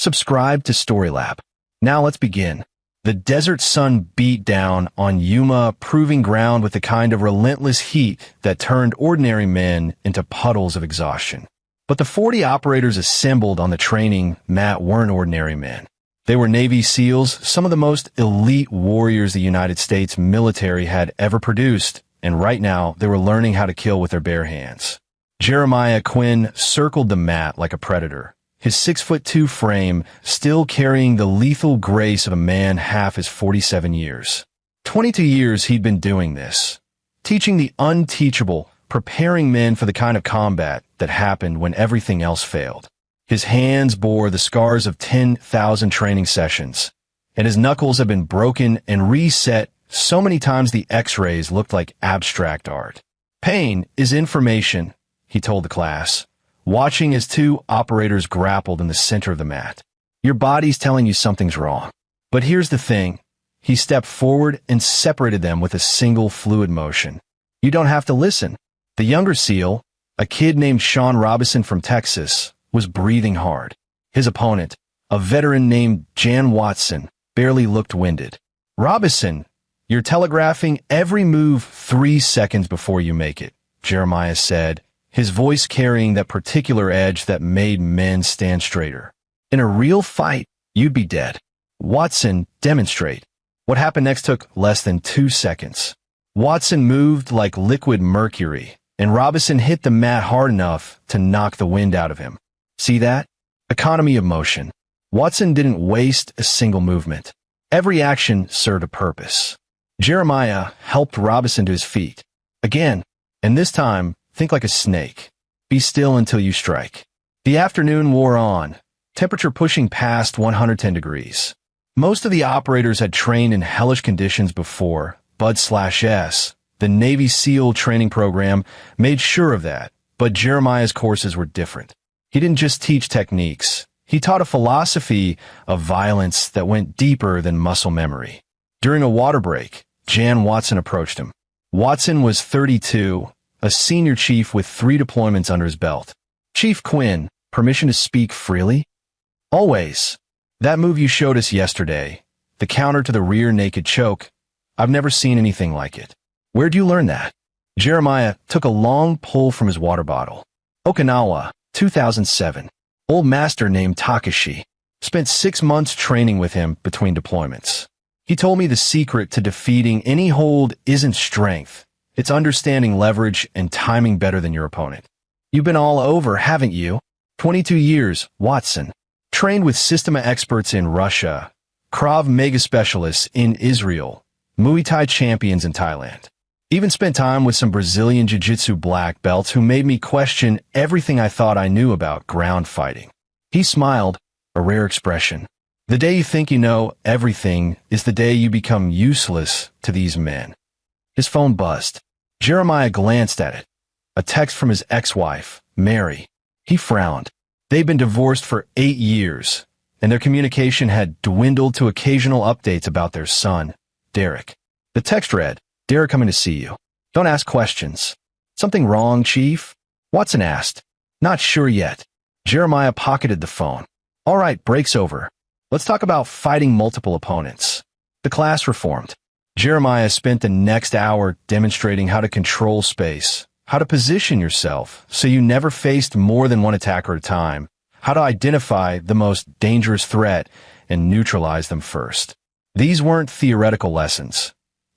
Subscribe to Storylab. Now let's begin. The desert sun beat down on Yuma, proving ground with the kind of relentless heat that turned ordinary men into puddles of exhaustion. But the 40 operators assembled on the training mat weren't ordinary men. They were Navy SEALs, some of the most elite warriors the United States military had ever produced, and right now they were learning how to kill with their bare hands. Jeremiah Quinn circled the mat like a predator, his 6'2" frame still carrying the lethal grace of a man half his 47 years. 22 years he'd been doing this, teaching the unteachable, preparing men for the kind of combat that happened when everything else failed. His hands bore the scars of 10,000 training sessions, and his knuckles had been broken and reset so many times the x-rays looked like abstract art. Pain is information, he told the class, watching as two operators grappled in the center of the mat. Your body's telling you something's wrong. But here's the thing. He stepped forward and separated them with a single fluid motion. You don't have to listen. The younger SEAL, a kid named Sean Robinson from Texas, was breathing hard. His opponent, a veteran named Jan Watson, barely looked winded. Robinson, you're telegraphing every move 3 seconds before you make it, Jeremiah said, his voice carrying that particular edge that made men stand straighter. In a real fight, you'd be dead. Watson, demonstrate. What happened next took less than 2 seconds. Watson moved like liquid mercury, and Robinson hit the mat hard enough to knock the wind out of him. See that? Economy of motion. Watson didn't waste a single movement. Every action served a purpose. Jeremiah helped Robinson to his feet. Again, and this time, think like a snake. Be still until you strike. The afternoon wore on, temperature pushing past 110 degrees. Most of the operators had trained in hellish conditions before. Bud/S, the Navy SEAL training program, made sure of that, but Jeremiah's courses were different. He didn't just teach techniques. He taught a philosophy of violence that went deeper than muscle memory. During a water break, Jan Watson approached him. Watson was 32, a senior chief with 3 deployments under his belt. Chief Quinn, permission to speak freely? Always. That move you showed us yesterday, the counter to the rear naked choke, I've never seen anything like it. Where'd you learn that? Jeremiah took a long pull from his water bottle. Okinawa, 2007. Old master named Takashi. Spent 6 months training with him between deployments. He told me the secret to defeating any hold isn't strength. It's understanding leverage and timing better than your opponent. You've been all over, haven't you? 22 years, Watson. Trained with Systema experts in Russia, Krav Maga specialists in Israel, Muay Thai champions in Thailand. Even spent time with some Brazilian Jiu-Jitsu black belts who made me question everything I thought I knew about ground fighting. He smiled, a rare expression. The day you think you know everything is the day you become useless to these men. His phone buzzed. Jeremiah glanced at it. A text from his ex-wife, Mary. He frowned. They'd been divorced for 8 years, and their communication had dwindled to occasional updates about their son, Derek. The text read, Derek coming to see you. Don't ask questions. Something wrong, Chief? Watson asked. Not sure yet. Jeremiah pocketed the phone. All right, break's over. Let's talk about fighting multiple opponents. The class reformed. Jeremiah spent the next hour demonstrating how to control space, how to position yourself so you never faced more than one attacker at a time, how to identify the most dangerous threat and neutralize them first. These weren't theoretical lessons.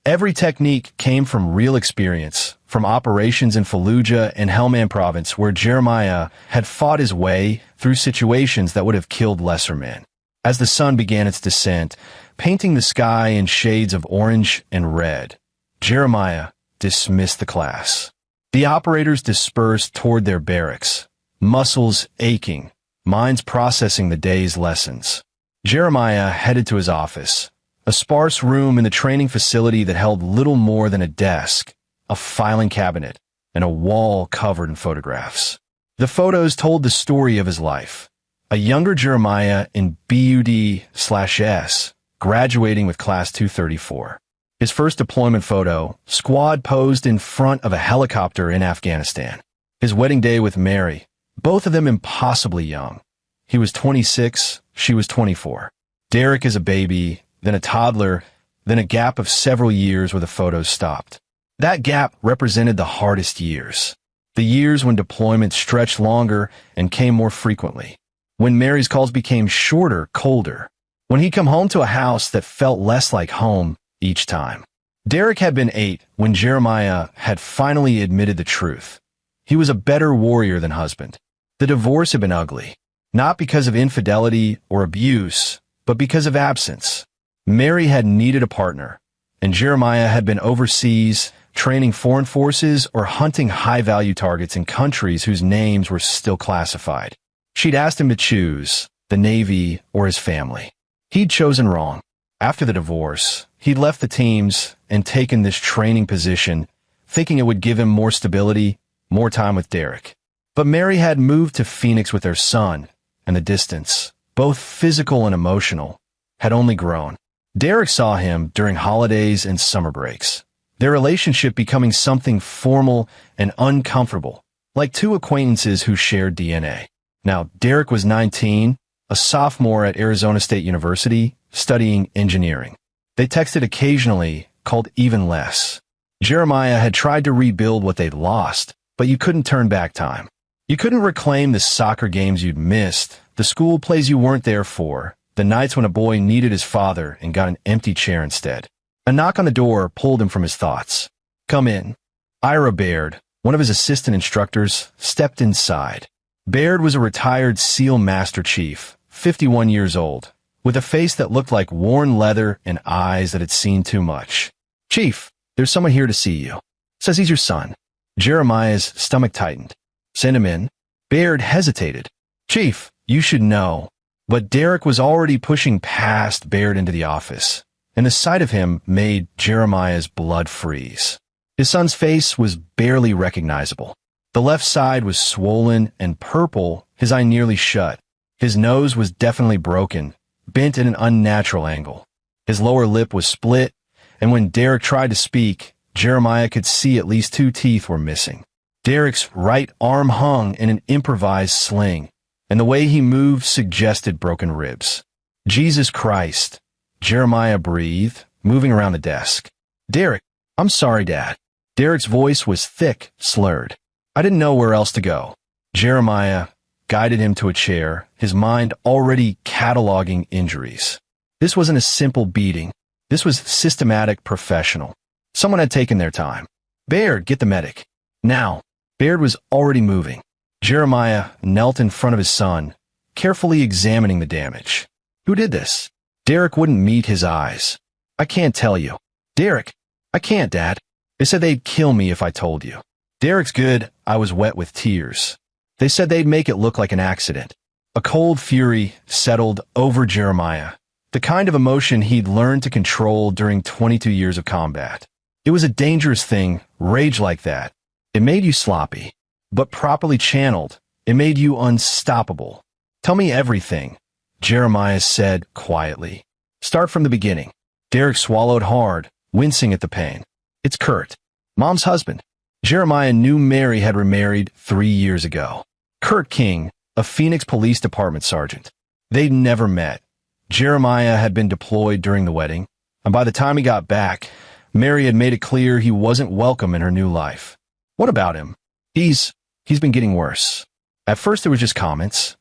Every technique came from real experience, from operations in Fallujah and Helmand province where Jeremiah had fought his way through situations that would have killed lesser men. As the sun began its descent, painting the sky in shades of orange and red, Jeremiah dismissed the class. The operators dispersed toward their barracks, muscles aching, minds processing the day's lessons. Jeremiah headed to his office, a sparse room in the training facility that held little more than a desk, a filing cabinet, and a wall covered in photographs. The photos told the story of his life. A younger Jeremiah in BUD/S, graduating with Class 234. His first deployment photo, squad posed in front of a helicopter in Afghanistan. His wedding day with Mary, both of them impossibly young. He was 26, she was 24. Derek is a baby, then a toddler, then a gap of several years where the photos stopped. That gap represented the hardest years. The years when deployment stretched longer and came more frequently. When Mary's calls became shorter, colder. When he'd come home to a house that felt less like home each time. Derek had been 8 when Jeremiah had finally admitted the truth. He was a better warrior than husband. The divorce had been ugly. Not because of infidelity or abuse, but because of absence. Mary had needed a partner, and Jeremiah had been overseas, training foreign forces or hunting high-value targets in countries whose names were still classified. She'd asked him to choose, the Navy or his family. He'd chosen wrong. After the divorce, he'd left the teams and taken this training position, thinking it would give him more stability, more time with Derek. But Mary had moved to Phoenix with their son, and the distance, both physical and emotional, had only grown. Derek saw him during holidays and summer breaks, their relationship becoming something formal and uncomfortable, like two acquaintances who shared DNA. Now, Derek was 19, a sophomore at Arizona State University, studying engineering. They texted occasionally, called even less. Jeremiah had tried to rebuild what they'd lost, but you couldn't turn back time. You couldn't reclaim the soccer games you'd missed, the school plays you weren't there for, the nights when a boy needed his father and got an empty chair instead. A knock on the door pulled him from his thoughts. "Come in." Ira Baird, one of his assistant instructors, stepped inside. Baird was a retired SEAL Master Chief, 51 years old, with a face that looked like worn leather and eyes that had seen too much. "Chief, there's someone here to see you. Says he's your son." Jeremiah's stomach tightened. "Send him in." Baird hesitated. "Chief, you should know." But Derek was already pushing past Baird into the office, and the sight of him made Jeremiah's blood freeze. His son's face was barely recognizable. The left side was swollen and purple, his eye nearly shut. His nose was definitely broken, bent at an unnatural angle. His lower lip was split, and when Derek tried to speak, Jeremiah could see at least 2 teeth were missing. Derek's right arm hung in an improvised sling, and the way he moved suggested broken ribs. "Jesus Christ," Jeremiah breathed, moving around the desk. "Derek, I'm sorry, Dad." Derek's voice was thick, slurred. "I didn't know where else to go." Jeremiah guided him to a chair, his mind already cataloging injuries. This wasn't a simple beating. This was systematic, professional. Someone had taken their time. "Baird, get the medic. Now." Baird was already moving. Jeremiah knelt in front of his son, carefully examining the damage. "Who did this?" Derek wouldn't meet his eyes. "I can't tell you." "Derek, I can't, Dad. They said they'd kill me if I told you." "Derek's good." I was wet with tears. "They said they'd make it look like an accident." A cold fury settled over Jeremiah, the kind of emotion he'd learned to control during 22 years of combat. It was a dangerous thing, rage like that. It made you sloppy, but properly channeled, it made you unstoppable. "Tell me everything," Jeremiah said quietly. "Start from the beginning." Derek swallowed hard, wincing at the pain. "It's Kurt, Mom's husband." Jeremiah knew Mary had remarried 3 years ago. Kurt King, a Phoenix Police Department sergeant. They'd never met. Jeremiah had been deployed during the wedding, and by the time he got back, Mary had made it clear he wasn't welcome in her new life. "What about him?" He's been getting worse." At first there was just comments,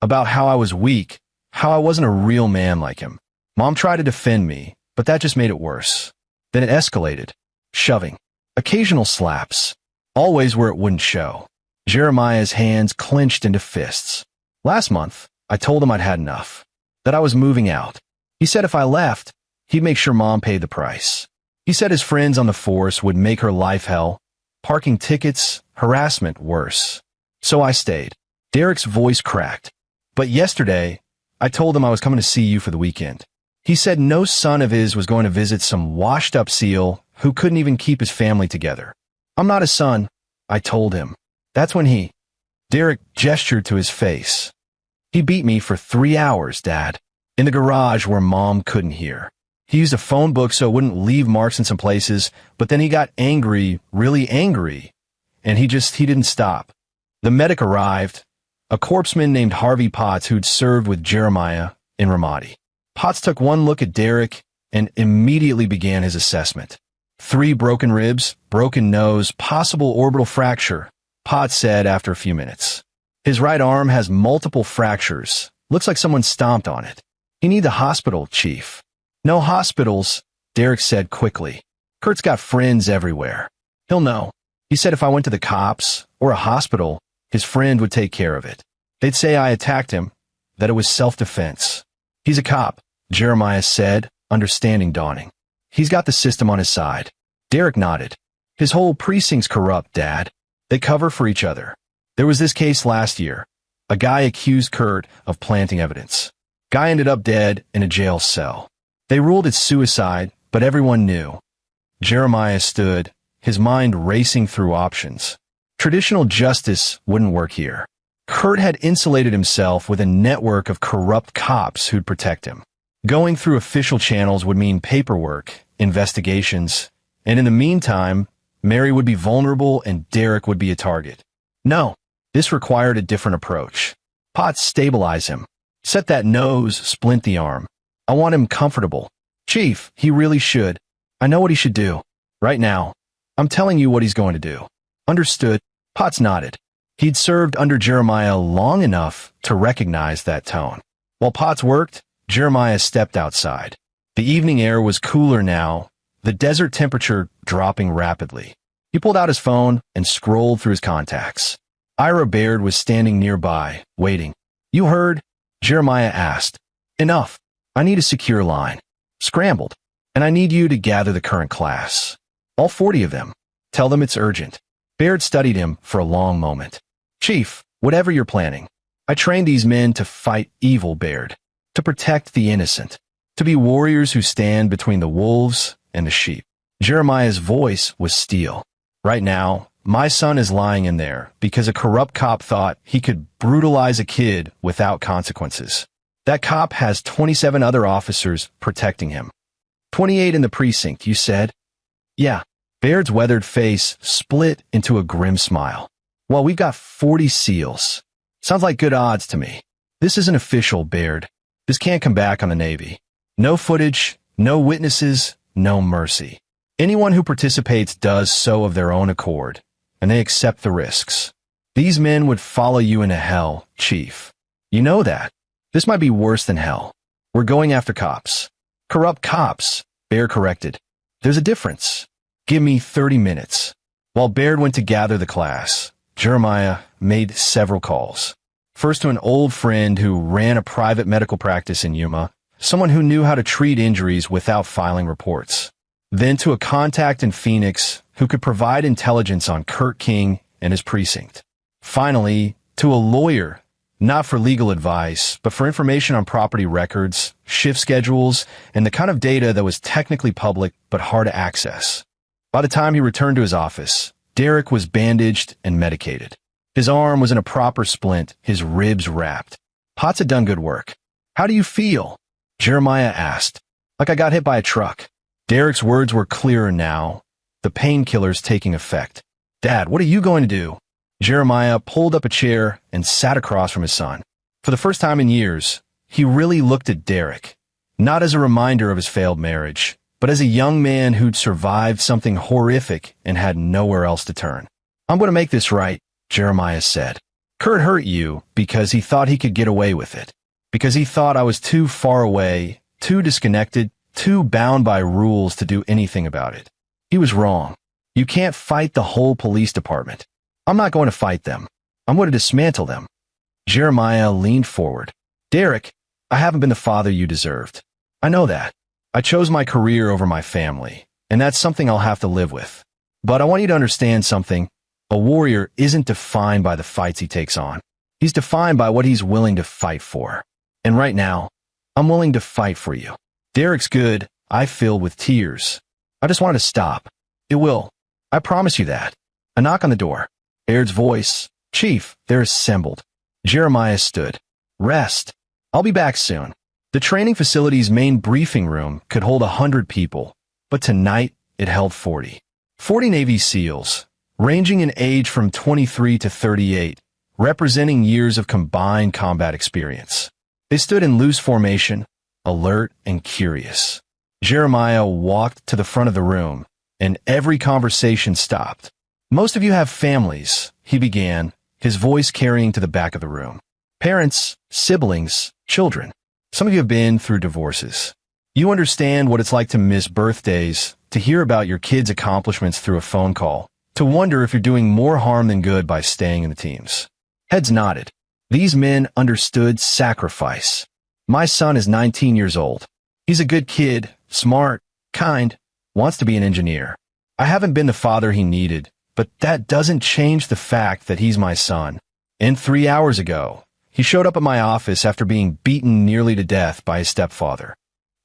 about how I was weak, how I wasn't a real man like him. Mom tried to defend me, but that just made it worse. Then it escalated. Shoving. Occasional slaps. Always where it wouldn't show. Jeremiah's hands clenched into fists. "Last month, I told him I'd had enough. That I was moving out. He said if I left, he'd make sure Mom paid the price. He said his friends on the force would make her life hell. Parking tickets, harassment, worse. So I stayed." Derek's voice cracked. "But yesterday, I told him I was coming to see you for the weekend. He said no son of his was going to visit some washed-up SEAL who couldn't even keep his family together. I'm not his son," I told him. That's when Derek gestured to his face. "He beat me for 3 hours, Dad, in the garage where Mom couldn't hear. He used a phone book so it wouldn't leave marks in some places, but then he got angry, really angry, and he didn't stop. The medic arrived. a corpsman named Harvey Potts who'd served with Jeremiah in Ramadi. Potts took one look at Derek and immediately began his assessment. 3 broken ribs, broken nose, possible orbital fracture, Potts said after a few minutes. His right arm has multiple fractures. Looks like someone stomped on it. You need the hospital, Chief. No hospitals, Derek said quickly. Kurt's got friends everywhere. He'll know. He said if I went to the cops or a hospital, his friend would take care of it. They'd say I attacked him, that it was self-defense. He's a cop, Jeremiah said, understanding dawning. He's got the system on his side. Derek nodded. His whole precinct's corrupt, Dad. They cover for each other. There was this case last year. A guy accused Kurt of planting evidence. Guy ended up dead in a jail cell. They ruled it suicide, but everyone knew. Jeremiah stood, his mind racing through options. Traditional justice wouldn't work here. Kurt had insulated himself with a network of corrupt cops who'd protect him. Going through official channels would mean paperwork, investigations, and in the meantime, Mary would be vulnerable and Derek would be a target. No, this required a different approach. Potts, stabilize him. Set that nose, splint the arm. I want him comfortable. Chief, he really should. I know what he should do. Right now. I'm telling you what he's going to do. Understood. Potts nodded. He'd served under Jeremiah long enough to recognize that tone. While Potts worked, Jeremiah stepped outside. The evening air was cooler now, the desert temperature dropping rapidly. He pulled out his phone and scrolled through his contacts. Ira Baird was standing nearby, waiting. You heard? Jeremiah asked. Enough. I need a secure line. Scrambled. And I need you to gather the current class. All 40 of them. Tell them it's urgent. Baird studied him for a long moment. Chief, whatever you're planning. I trained these men to fight evil, Baird. To protect the innocent. To be warriors who stand between the wolves and the sheep. Jeremiah's voice was steel. Right now, my son is lying in there because a corrupt cop thought he could brutalize a kid without consequences. That cop has 27 other officers protecting him. 28 in the precinct, you said? Yeah. Baird's weathered face split into a grim smile. Well, we've got 40 SEALs. Sounds like good odds to me. This isn't official, Baird. This can't come back on the Navy. No footage, no witnesses, no mercy. Anyone who participates does so of their own accord, and they accept the risks. These men would follow you into hell, Chief. You know that. This might be worse than hell. We're going after cops. Corrupt cops, Baird corrected. There's a difference. Give me 30 minutes. While Baird went to gather the class, Jeremiah made several calls. First to an old friend who ran a private medical practice in Yuma, someone who knew how to treat injuries without filing reports. Then to a contact in Phoenix who could provide intelligence on Kurt King and his precinct. Finally, to a lawyer, not for legal advice, but for information on property records, shift schedules, and the kind of data that was technically public but hard to access. By the time he returned to his office, Derek was bandaged and medicated. His arm was in a proper splint, his ribs wrapped. Potts had done good work. How do you feel? Jeremiah asked. Like I got hit by a truck. Derek's words were clearer now, the painkillers taking effect. Dad, what are you going to do? Jeremiah pulled up a chair and sat across from his son. For the first time in years, he really looked at Derek, not as a reminder of his failed marriage, but as a young man who'd survived something horrific and had nowhere else to turn. I'm going to make this right, Jeremiah said. Kurt hurt you because he thought he could get away with it, because he thought I was too far away, too disconnected, too bound by rules to do anything about it. He was wrong. You can't fight the whole police department. I'm not going to fight them. I'm going to dismantle them. Jeremiah leaned forward. Derek, I haven't been the father you deserved. I know that. I chose my career over my family, and that's something I'll have to live with. But I want you to understand something. A warrior isn't defined by the fights he takes on. He's defined by what he's willing to fight for. And right now, I'm willing to fight for you. Derek's good. I filled with tears. I just wanted to stop. It will. I promise you that. A knock on the door. Baird's voice. Chief, they're assembled. Jeremiah stood. Rest. I'll be back soon. The training facility's main briefing room could hold 100 people, but tonight it held 40. 40 Navy SEALs, ranging in age from 23 to 38, representing years of combined combat experience. They stood in loose formation, alert and curious. Jeremiah walked to the front of the room, and every conversation stopped. "Most of you have families," he began, his voice carrying to the back of the room. "Parents, siblings, children. Some of you have been through divorces. You understand what it's like to miss birthdays, to hear about your kids' accomplishments through a phone call, to wonder if you're doing more harm than good by staying in the teams." Heads nodded. These men understood sacrifice. "My son is 19 years old. He's a good kid, smart, kind, wants to be an engineer. I haven't been the father he needed, but that doesn't change the fact that he's my son. And 3 hours ago, he showed up at my office after being beaten nearly to death by his stepfather."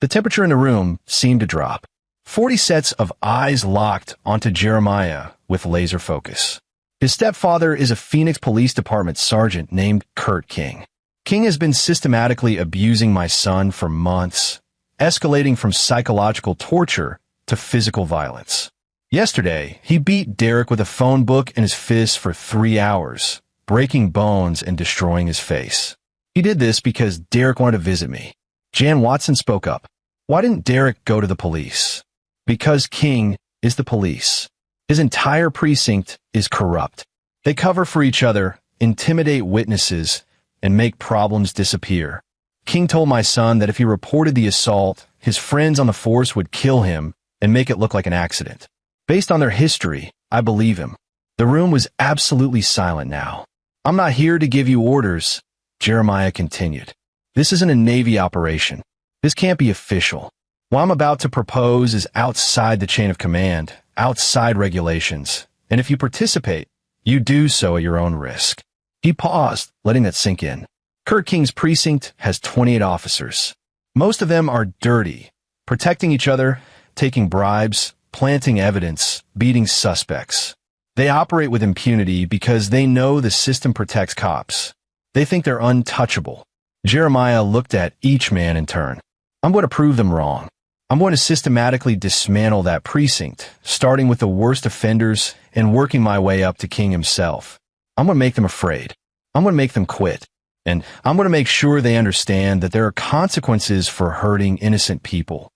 The temperature in the room seemed to drop. 40 sets of eyes locked onto Jeremiah with laser focus. His stepfather is a Phoenix Police Department sergeant named Kurt King. King has been systematically abusing my son for months, escalating from psychological torture to physical violence. Yesterday, he beat Derek with a phone book in his fist for 3 hours, breaking bones and destroying his face. He did this because Derek wanted to visit me. Jan Watson spoke up. "Why didn't Derek go to the police?" "Because King is the police. His entire precinct is corrupt. They cover for each other, intimidate witnesses, and make problems disappear. King told my son that if he reported the assault, his friends on the force would kill him and make it look like an accident. Based on their history, I believe him." The room was absolutely silent now. "I'm not here to give you orders," Jeremiah continued. "This isn't a Navy operation. This can't be official. What I'm about to propose is outside the chain of command, outside regulations, and if you participate, you do so at your own risk." He paused, letting that sink in. Kurt King's precinct has 28 officers. Most of them are dirty, protecting each other, taking bribes, planting evidence, beating suspects. They operate with impunity because they know the system protects cops. They think they're untouchable. Jeremiah looked at each man in turn. "I'm going to prove them wrong. I'm going to systematically dismantle that precinct, starting with the worst offenders and working my way up to King himself. I'm going to make them afraid. I'm going to make them quit. And I'm going to make sure they understand that there are consequences for hurting innocent people."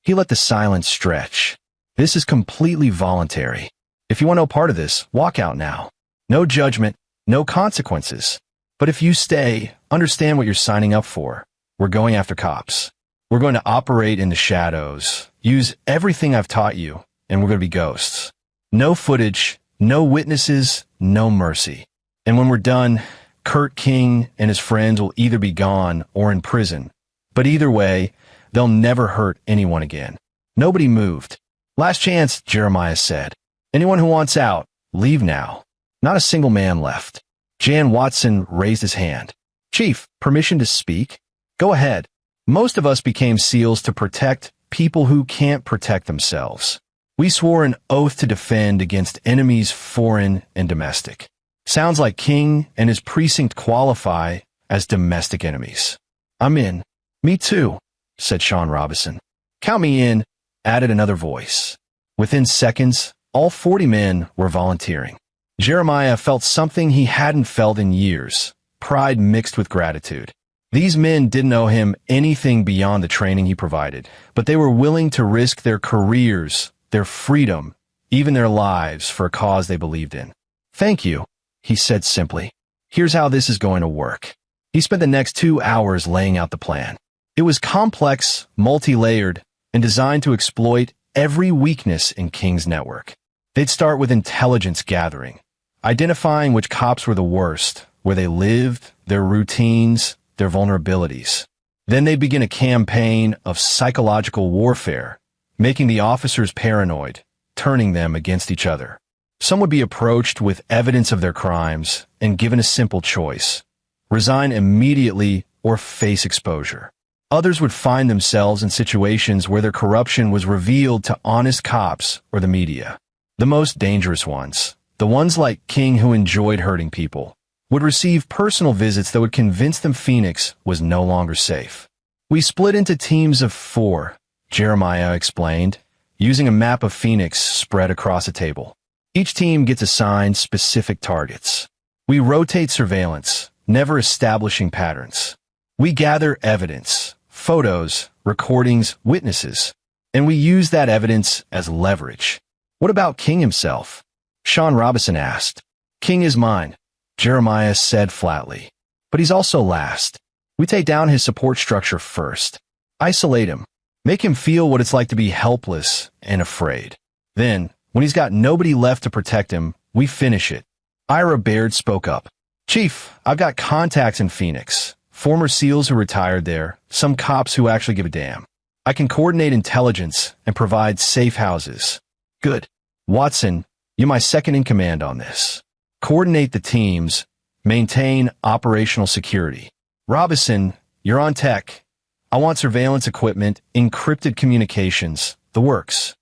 He let the silence stretch. "This is completely voluntary. If you want no part of this, walk out now. No judgment, no consequences. But if you stay, understand what you're signing up for. We're going after cops. We're going to operate in the shadows, use everything I've taught you, and we're going to be ghosts. No footage, no witnesses, no mercy. And when we're done, Kurt King and his friends will either be gone or in prison. But either way, they'll never hurt anyone again." Nobody moved. "Last chance," Jeremiah said. "Anyone who wants out, leave now." Not a single man left. Jan Watson raised his hand. "Chief, permission to speak?" "Go ahead." "Most of us became SEALs to protect people who can't protect themselves. We swore an oath to defend against enemies foreign and domestic. Sounds like King and his precinct qualify as domestic enemies." "I'm in." "Me too," said Sean Robinson. "Count me in," added another voice. Within seconds, all 40 men were volunteering. Jeremiah felt something he hadn't felt in years, pride mixed with gratitude. These men didn't owe him anything beyond the training he provided, but they were willing to risk their careers, their freedom, even their lives for a cause they believed in. "Thank you," he said simply. "Here's how this is going to work." He spent the next 2 hours laying out the plan. It was complex, multi-layered, and designed to exploit every weakness in King's network. They'd start with intelligence gathering, identifying which cops were the worst, where they lived, their routines, their vulnerabilities. Then they'd begin a campaign of psychological warfare, making the officers paranoid, turning them against each other. Some would be approached with evidence of their crimes and given a simple choice: resign immediately or face exposure. Others would find themselves in situations where their corruption was revealed to honest cops or the media. The most dangerous ones, the ones like King who enjoyed hurting people, would receive personal visits that would convince them Phoenix was no longer safe. "We split into teams of 4, Jeremiah explained, using a map of Phoenix spread across a table. "Each team gets assigned specific targets. We rotate surveillance, never establishing patterns. We gather evidence, photos, recordings, witnesses, and we use that evidence as leverage. What about King himself? Sean Robinson asked. King is mine, Jeremiah said flatly. But he's also last. We take down his support structure first. Isolate him. Make him feel what it's like to be helpless and afraid. Then, when he's got nobody left to protect him, we finish it. Ira Baird spoke up. Chief, I've got contacts in Phoenix. Former SEALs who retired there, some cops who actually give a damn. I can coordinate intelligence and provide safe houses. Good. Watson, you're my second in command on this. Coordinate the teams, maintain operational security. Robinson, you're on tech. I want surveillance equipment, encrypted communications, the works.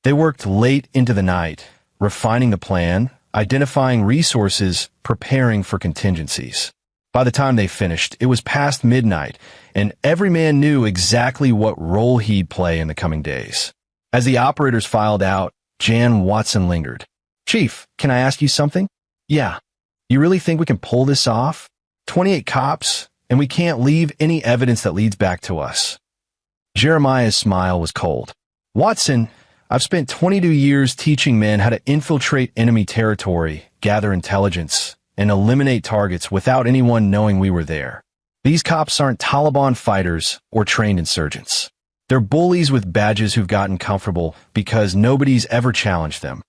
They worked late into the night, refining the plan, identifying resources, preparing for contingencies. By the time they finished, it was past midnight, and every man knew exactly what role he'd play in the coming days. As the operators filed out, Jan Watson lingered. Chief, can I ask you something? Yeah. You really think we can pull this off? 28 cops, and we can't leave any evidence that leads back to us. Jeremiah's smile was cold. Watson, I've spent 22 years teaching men how to infiltrate enemy territory, gather intelligence, and eliminate targets without anyone knowing we were there. These cops aren't Taliban fighters or trained insurgents. They're bullies with badges who've gotten comfortable because nobody's ever challenged them.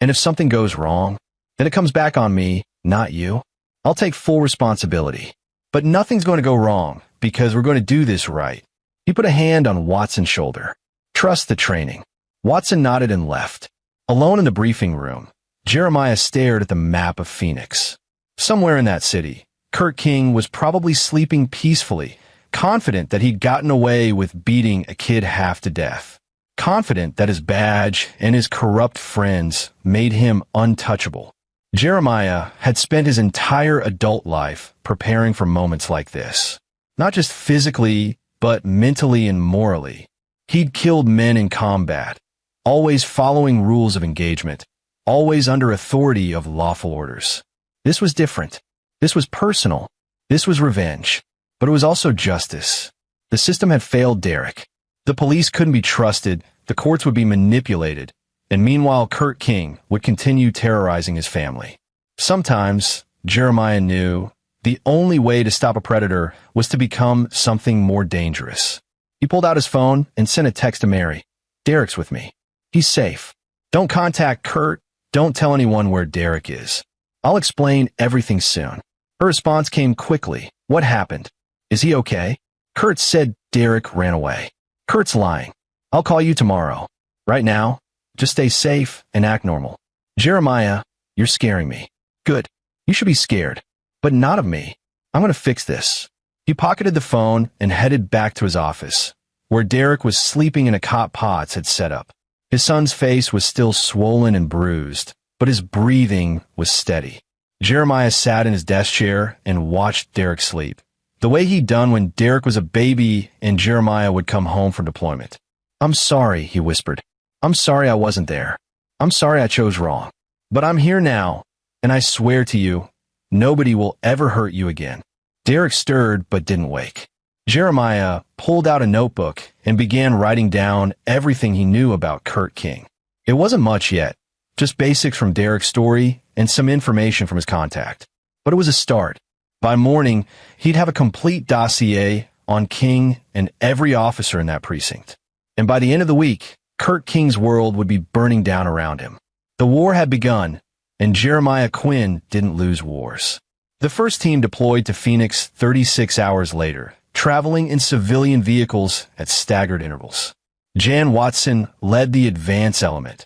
And if something goes wrong, then it comes back on me, not you. I'll take full responsibility. But nothing's going to go wrong because we're going to do this right. He put a hand on Watson's shoulder. Trust the training. Watson nodded and left. Alone in the briefing room, Jeremiah stared at the map of Phoenix. Somewhere in that city, Kurt King was probably sleeping peacefully, confident that he'd gotten away with beating a kid half to death. Confident that his badge and his corrupt friends made him untouchable. Jeremiah had spent his entire adult life preparing for moments like this. Not just physically, but mentally and morally. He'd killed men in combat, always following rules of engagement, always under authority of lawful orders. This was different. This was personal. This was revenge. But it was also justice. The system had failed Derek. The police couldn't be trusted, the courts would be manipulated, and meanwhile Kurt King would continue terrorizing his family. Sometimes, Jeremiah knew, the only way to stop a predator was to become something more dangerous. He pulled out his phone and sent a text to Mary. Derek's with me. He's safe. Don't contact Kurt. Don't tell anyone where Derek is. I'll explain everything soon. Her response came quickly. What happened? Is he okay? Kurt said Derek ran away. Kurt's lying. I'll call you tomorrow. Right now, just stay safe and act normal. Jeremiah, you're scaring me. Good. You should be scared. But not of me. I'm going to fix this. He pocketed the phone and headed back to his office, where Derek was sleeping in a cot Potts had set up. His son's face was still swollen and bruised, but his breathing was steady. Jeremiah sat in his desk chair and watched Derek sleep, the way he'd done when Derek was a baby and Jeremiah would come home from deployment. I'm sorry, he whispered. I'm sorry I wasn't there. I'm sorry I chose wrong. But I'm here now, and I swear to you, nobody will ever hurt you again. Derek stirred but didn't wake. Jeremiah pulled out a notebook and began writing down everything he knew about Kurt King. It wasn't much yet, just basics from Derek's story and some information from his contact. But it was a start. By morning, he'd have a complete dossier on King and every officer in that precinct. And by the end of the week, Kurt King's world would be burning down around him. The war had begun, and Jeremiah Quinn didn't lose wars. The first team deployed to Phoenix 36 hours later, traveling in civilian vehicles at staggered intervals. Jan Watson led the advance element,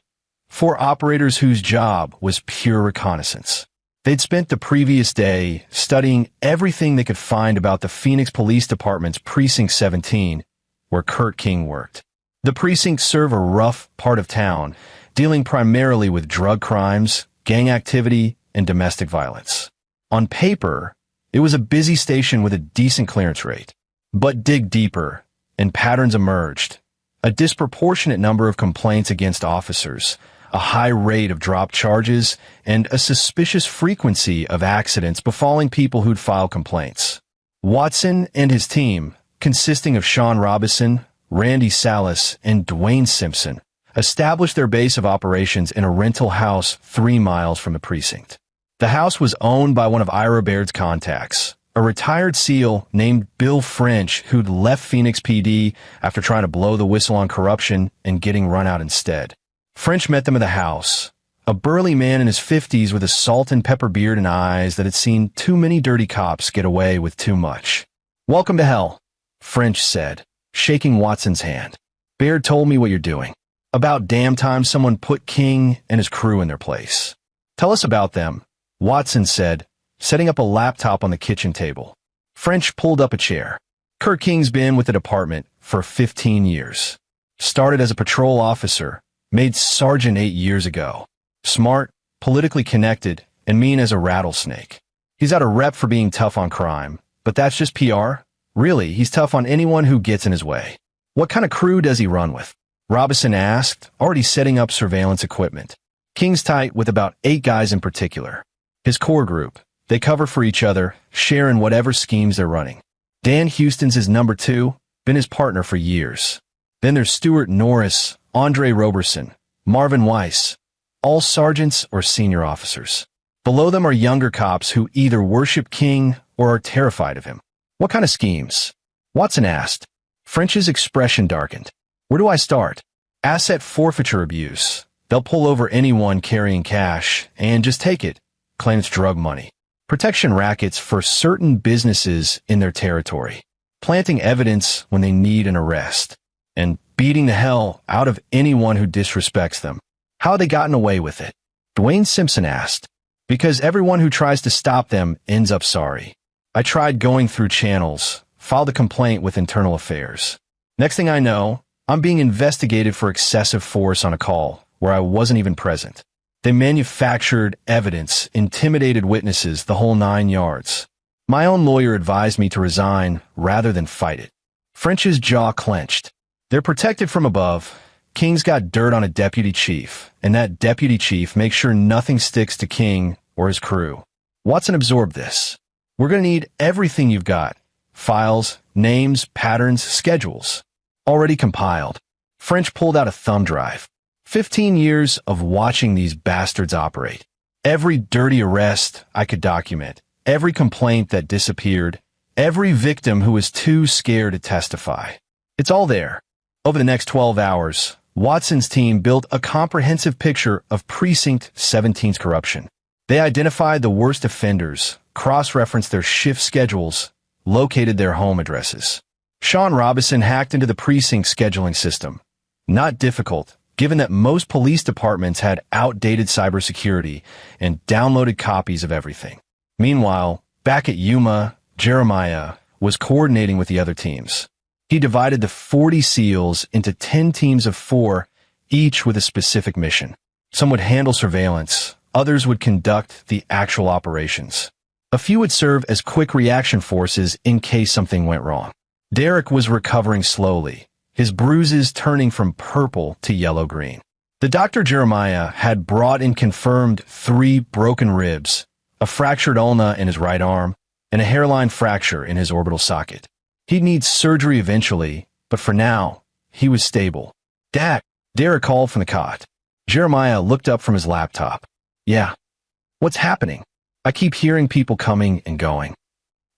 4 operators whose job was pure reconnaissance. They'd spent the previous day studying everything they could find about the Phoenix Police Department's Precinct 17, where Kurt King worked. The precinct served a rough part of town, dealing primarily with drug crimes, gang activity, and domestic violence. On paper, it was a busy station with a decent clearance rate. But dig deeper, and patterns emerged. A disproportionate number of complaints against officers, a high rate of dropped charges, and a suspicious frequency of accidents befalling people who'd file complaints. Watson and his team, consisting of Sean Robinson, Randy Salas, and Dwayne Simpson, established their base of operations in a rental house 3 miles from the precinct. The house was owned by one of Ira Baird's contacts, a retired SEAL named Bill French who'd left Phoenix PD after trying to blow the whistle on corruption and getting run out instead. French met them at the house, a burly man in his 50s with a salt and pepper beard and eyes that had seen too many dirty cops get away with too much. "Welcome to hell," French said, shaking Watson's hand. "Baird told me what you're doing. About damn time someone put King and his crew in their place." "Tell us about them," Watson said, setting up a laptop on the kitchen table. French pulled up a chair. "Kurt King's been with the department for 15 years. Started as a patrol officer, made sergeant 8 years ago. Smart, politically connected, and mean as a rattlesnake. He's got a rep for being tough on crime, but that's just PR. Really, he's tough on anyone who gets in his way." "What kind of crew does he run with?" Robinson asked, already setting up surveillance equipment. "King's tight with about 8 guys in particular. His core group. They cover for each other, sharing whatever schemes they're running. Dan Houston's his number 2, been his partner for years. Then there's Stuart Norris, Andre Roberson, Marvin Weiss, all sergeants or senior officers. Below them are younger cops who either worship King or are terrified of him." "What kind of schemes?" Watson asked. French's expression darkened. "Where do I start? Asset forfeiture abuse. They'll pull over anyone carrying cash and just take it, claim it's drug money. Protection rackets for certain businesses in their territory. Planting evidence when they need an arrest. And beating the hell out of anyone who disrespects them. How have they gotten away with it?" Dwayne Simpson asked. "Because everyone who tries to stop them ends up sorry. I tried going through channels, filed a complaint with Internal Affairs. Next thing I know, I'm being investigated for excessive force on a call where I wasn't even present. They manufactured evidence, intimidated witnesses, the whole 9 yards. My own lawyer advised me to resign rather than fight it." French's jaw clenched. "They're protected from above. King's got dirt on a deputy chief, and that deputy chief makes sure nothing sticks to King or his crew." Watson absorbed this. "We're going to need everything you've got. Files, names, patterns, schedules. Already compiled." French pulled out a thumb drive. 15 years of watching these bastards operate. Every dirty arrest I could document. Every complaint that disappeared. Every victim who was too scared to testify. It's all there. Over the next 12 hours, Watson's team built a comprehensive picture of Precinct 17's corruption. They identified the worst offenders, cross-referenced their shift schedules, located their home addresses. Sean Robinson hacked into the precinct scheduling system. Not difficult, given that most police departments had outdated cybersecurity and downloaded copies of everything. Meanwhile, back at Yuma, Jeremiah was coordinating with the other teams. He divided the 40 SEALs into 10 teams of 4, each with a specific mission. Some would handle surveillance, others would conduct the actual operations. A few would serve as quick reaction forces in case something went wrong. Derek was recovering slowly, his bruises turning from purple to yellow-green. The Dr. Jeremiah had brought and confirmed 3 broken ribs, a fractured ulna in his right arm, and a hairline fracture in his orbital socket. He'd need surgery eventually, but for now, he was stable. "Dad," Derek called from the cot. Jeremiah looked up from his laptop. "Yeah. What's happening? I keep hearing people coming and going."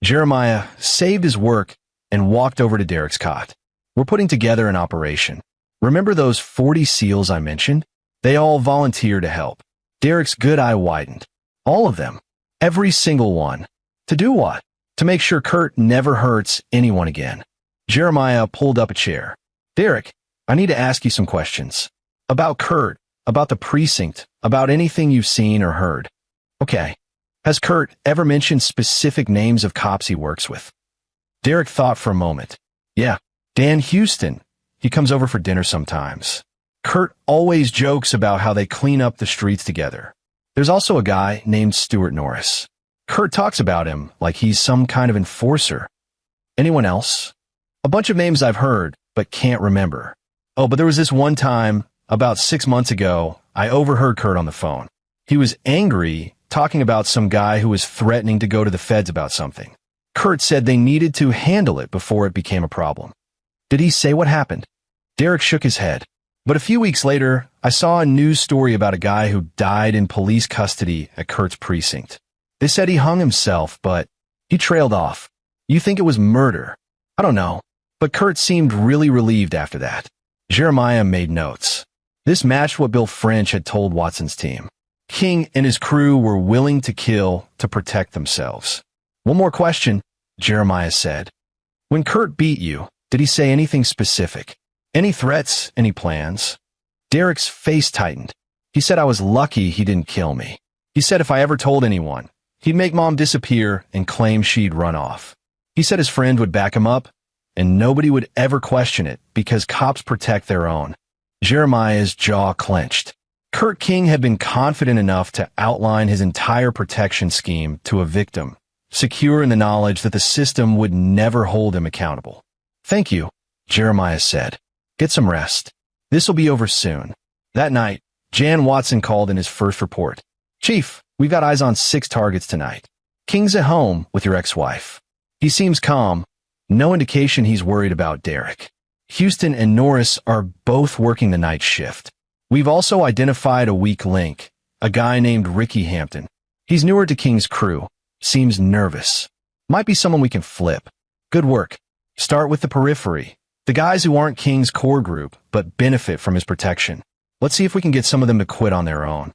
Jeremiah saved his work and walked over to Derek's cot. "We're putting together an operation. Remember those 40 SEALs I mentioned? They all volunteered to help." Derek's good eye widened. "All of them? Every single one? To do what?" "To make sure Kurt never hurts anyone again." Jeremiah pulled up a chair. "Derek, I need to ask you some questions. About Kurt, about the precinct, about anything you've seen or heard." "Okay. Has Kurt ever mentioned specific names of cops he works with?" Derek thought for a moment. "Yeah. Dan Houston. He comes over for dinner sometimes. Kurt always jokes about how they clean up the streets together. There's also a guy named Stuart Norris. Kurt talks about him like he's some kind of enforcer." "Anyone else?" "A bunch of names I've heard, but can't remember. Oh, but there was this one time, about 6 months ago, I overheard Kurt on the phone. He was angry, talking about some guy who was threatening to go to the feds about something. Kurt said they needed to handle it before it became a problem. Did he say what happened? Derek shook his head. But a few weeks later, I saw a news story about a guy who died in police custody at Kurt's precinct. They said he hung himself, but he trailed off. You think it was murder? I don't know. But Kurt seemed really relieved after that. Jeremiah made notes. This matched what Bill French had told Watson's team. King and his crew were willing to kill to protect themselves. One more question, Jeremiah said. When Kurt beat you, did he say anything specific? Any threats, any plans? Derek's face tightened. He said I was lucky he didn't kill me. He said if I ever told anyone, he'd make Mom disappear and claim she'd run off. He said his friend would back him up, and nobody would ever question it because cops protect their own. Jeremiah's jaw clenched. Kurt King had been confident enough to outline his entire protection scheme to a victim, secure in the knowledge that the system would never hold him accountable. Thank you, Jeremiah said. Get some rest. This'll be over soon. That night, Jan Watson called in his first report. Chief, we've got eyes on 6 targets tonight. King's at home with your ex-wife. He seems calm. No indication he's worried about Derek. Houston and Norris are both working the night shift. We've also identified a weak link, a guy named Ricky Hampton. He's newer to King's crew. Seems nervous. Might be someone we can flip. Good work. Start with the periphery. The guys who aren't King's core group, but benefit from his protection. Let's see if we can get some of them to quit on their own.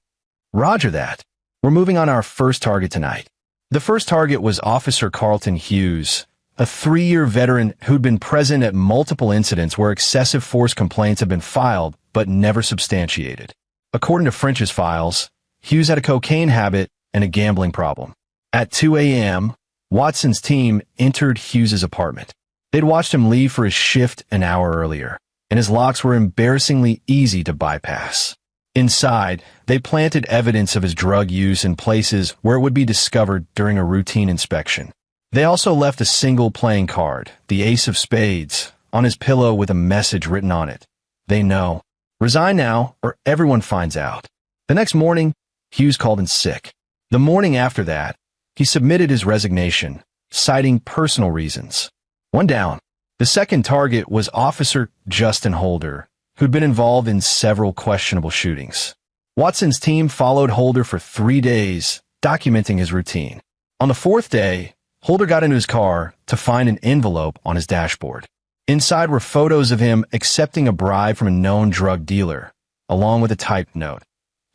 Roger that. We're moving on our first target tonight. The first target was Officer Carlton Hughes, a 3-year veteran who'd been present at multiple incidents where excessive force complaints had been filed but never substantiated. According to French's files, Hughes had a cocaine habit and a gambling problem. At 2 a.m., Watson's team entered Hughes's apartment. They'd watched him leave for his shift an hour earlier, and his locks were embarrassingly easy to bypass. Inside, they planted evidence of his drug use in places where it would be discovered during a routine inspection. They also left a single playing card, the Ace of Spades, on his pillow with a message written on it. They know. Resign now, or everyone finds out. The next morning, Hughes called in sick. The morning after that, he submitted his resignation, citing personal reasons. One down. The second target was Officer Justin Holder, who'd been involved in several questionable shootings. Watson's team followed Holder for 3 days, documenting his routine. On the 4th day, Holder got into his car to find an envelope on his dashboard. Inside were photos of him accepting a bribe from a known drug dealer, along with a typed note.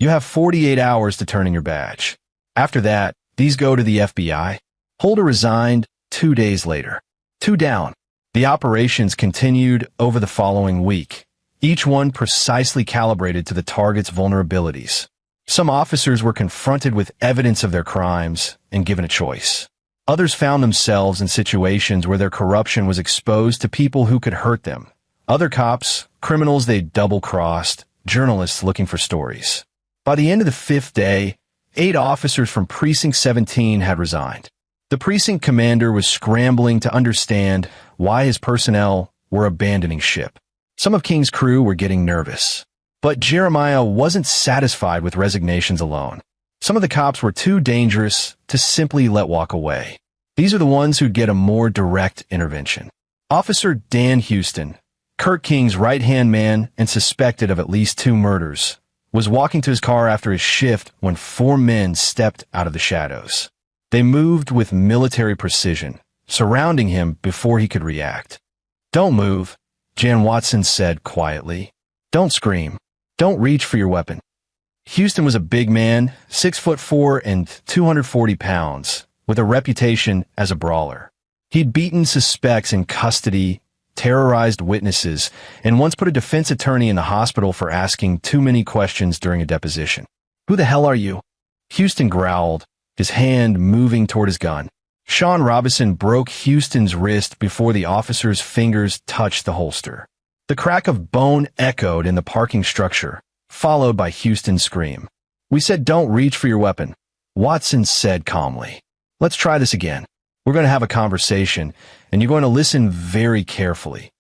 You have 48 hours to turn in your badge. After that, these go to the FBI. Holder resigned 2 days later. 2 down. The operations continued over the following week, each one precisely calibrated to the target's vulnerabilities. Some officers were confronted with evidence of their crimes and given a choice. Others found themselves in situations where their corruption was exposed to people who could hurt them. Other cops, criminals they double-crossed, journalists looking for stories. By the end of the 5th day, 8 officers from Precinct 17 had resigned. The precinct commander was scrambling to understand why his personnel were abandoning ship. Some of King's crew were getting nervous. But Jeremiah wasn't satisfied with resignations alone. Some of the cops were too dangerous to simply let walk away. These are the ones who'd get a more direct intervention. Officer Dan Houston, Kurt King's right-hand man and suspected of at least 2 murders, was walking to his car after his shift when 4 men stepped out of the shadows. They moved with military precision, surrounding him before he could react. Don't move, Jan Watson said quietly. Don't scream. Don't reach for your weapon. Houston was a big man, 6'4" and 240 pounds, with a reputation as a brawler. He'd beaten suspects in custody, terrorized witnesses, and once put a defense attorney in the hospital for asking too many questions during a deposition. Who the hell are you? Houston growled, his hand moving toward his gun. Sean Robinson broke Houston's wrist before the officer's fingers touched the holster. The crack of bone echoed in the parking structure, followed by Houston's scream. We said don't reach for your weapon, Watson said calmly. Let's try this again. We're going to have a conversation, and you're going to listen very carefully.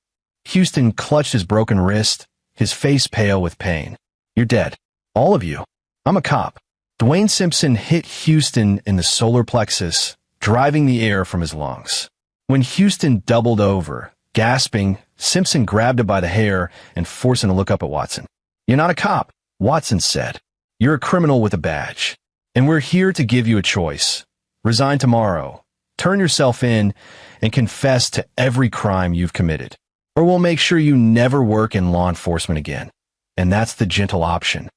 Houston clutched his broken wrist, his face pale with pain. You're dead. All of you. I'm a cop. Dwayne Simpson hit Houston in the solar plexus, driving the air from his lungs. When Houston doubled over, gasping, Simpson grabbed him by the hair and forced him to look up at Watson. "You're not a cop," Watson said. "You're a criminal with a badge. And we're here to give you a choice. Resign tomorrow, turn yourself in, and confess to every crime you've committed. Or we'll make sure you never work in law enforcement again. And that's the gentle option."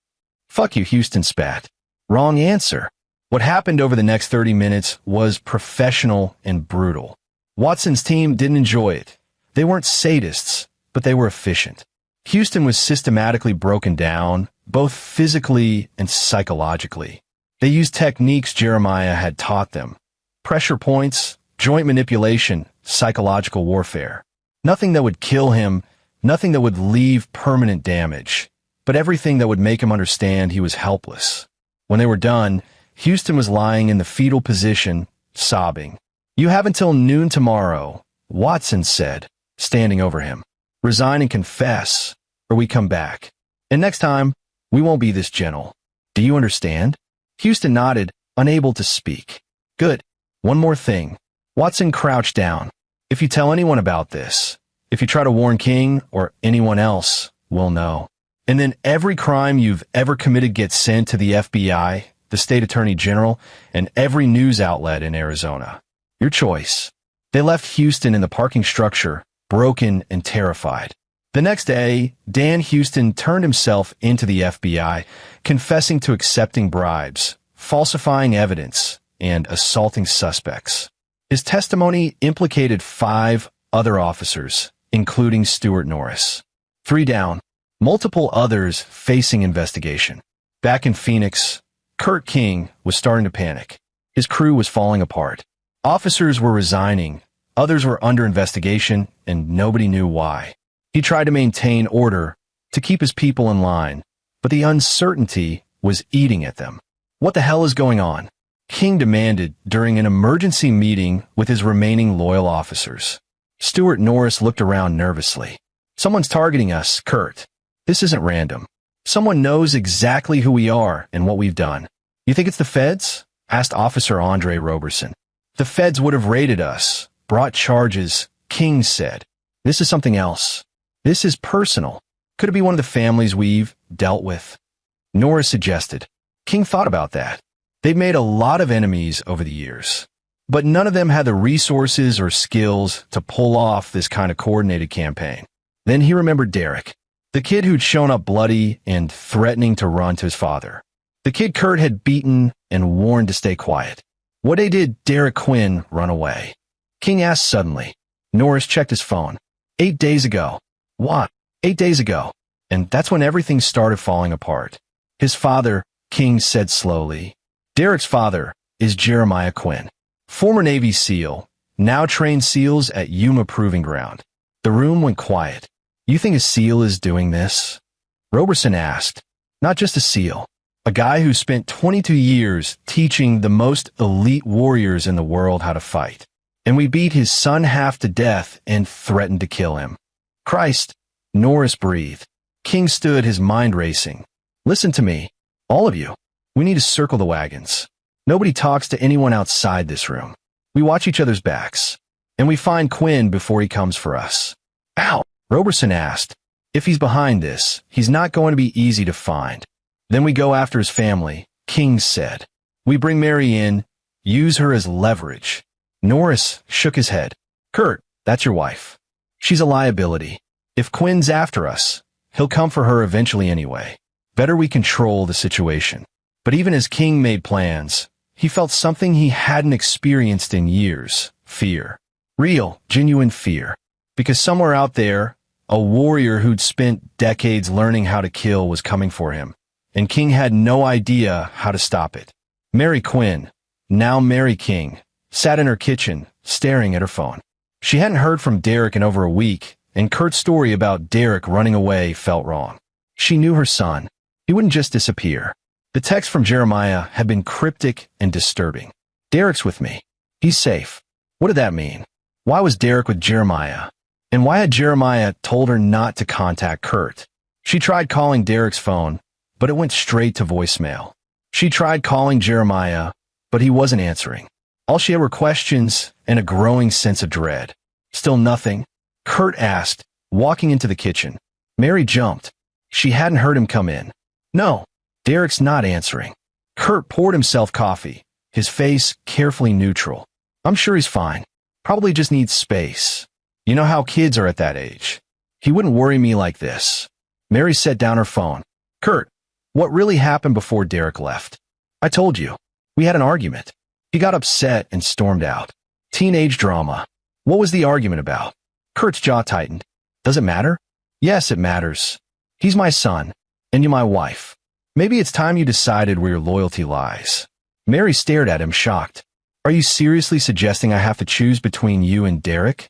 "Fuck you," Houston spat. "Wrong answer." What happened over the next 30 minutes was professional and brutal. Watson's team didn't enjoy it. They weren't sadists, but they were efficient. Houston was systematically broken down, both physically and psychologically. They used techniques Jeremiah had taught them. Pressure points, joint manipulation, psychological warfare. Nothing that would kill him, nothing that would leave permanent damage, but everything that would make him understand he was helpless. When they were done, Houston was lying in the fetal position, sobbing. "You have until noon tomorrow," Watson said, standing over him. "Resign and confess, or we come back. And next time, we won't be this gentle. Do you understand?" Houston nodded, unable to speak. "Good. One more thing." Watson crouched down. "If you tell anyone about this, if you try to warn King or anyone else, we'll know. And then every crime you've ever committed gets sent to the FBI, the state attorney general, and every news outlet in Arizona. Your choice." They left Houston in the parking structure, broken and terrified. The next day, Dan Houston turned himself into the FBI, confessing to accepting bribes, falsifying evidence, and assaulting suspects. His testimony implicated 5 other officers, including Stuart Norris. 3 down, multiple others facing investigation. Back in Phoenix, Kurt King was starting to panic. His crew was falling apart. Officers were resigning, others were under investigation, and nobody knew why. He tried to maintain order, to keep his people in line, but the uncertainty was eating at them. "What the hell is going on?" King demanded during an emergency meeting with his remaining loyal officers. Stuart Norris looked around nervously. "Someone's targeting us, Kurt. This isn't random. Someone knows exactly who we are and what we've done." "You think it's the feds?" asked Officer Andre Roberson. "The feds would have raided us, brought charges," King said. "This is something else. This is personal. Could it be one of the families we've dealt with?" Norris suggested. King thought about that. They'd made a lot of enemies over the years, but none of them had the resources or skills to pull off this kind of coordinated campaign. Then he remembered Derek, the kid who'd shown up bloody and threatening to run to his father. The kid Kurt had beaten and warned to stay quiet. What day did Derek Quinn run away? King asked suddenly. Norris checked his phone. 8 days ago. What? 8 days ago. And that's when everything started falling apart. His father, King said slowly. Derek's father is Jeremiah Quinn, former Navy SEAL, now trained SEALs at Yuma Proving Ground. The room went quiet. "You think a SEAL is doing this?" Roberson asked. "Not just a SEAL. A guy who spent 22 years teaching the most elite warriors in the world how to fight. And we beat his son half to death and threatened to kill him." "Christ," Norris breathed. King stood, his mind racing. "Listen to me, all of you. We need to circle the wagons. Nobody talks to anyone outside this room. We watch each other's backs. And we find Quinn before he comes for us." "Ow," Roberson asked. "If he's behind this, he's not going to be easy to find. Then we go after his family," King said. "We bring Mary in, use her as leverage." Norris shook his head. "Kurt, that's your wife. She's a liability. If Quinn's after us, he'll come for her eventually anyway. Better we control the situation." But even as King made plans, he felt something he hadn't experienced in years: fear. Real, genuine fear. Because somewhere out there, a warrior who'd spent decades learning how to kill was coming for him, and King had no idea how to stop it. Mary Quinn, now Mary King, sat in her kitchen, staring at her phone. She hadn't heard from Derek in over a week, and Kurt's story about Derek running away felt wrong. She knew her son. He wouldn't just disappear. The text from Jeremiah had been cryptic and disturbing. "Derek's with me. He's safe." What did that mean? Why was Derek with Jeremiah? And why had Jeremiah told her not to contact Kurt? She tried calling Derek's phone, but it went straight to voicemail. She tried calling Jeremiah, but he wasn't answering. All she had were questions and a growing sense of dread. Still nothing. Kurt asked, walking into the kitchen. Mary jumped. She hadn't heard him come in. No, Derek's not answering. Kurt poured himself coffee, his face carefully neutral. I'm sure he's fine. Probably just needs space. You know how kids are at that age. He wouldn't worry me like this. Mary set down her phone. Kurt, what really happened before Derek left? I told you. We had an argument. He got upset and stormed out. Teenage drama. What was the argument about? Kurt's jaw tightened. Does it matter? Yes, it matters. He's my son, and you're my wife. Maybe it's time you decided where your loyalty lies. Mary stared at him, shocked. Are you seriously suggesting I have to choose between you and Derek?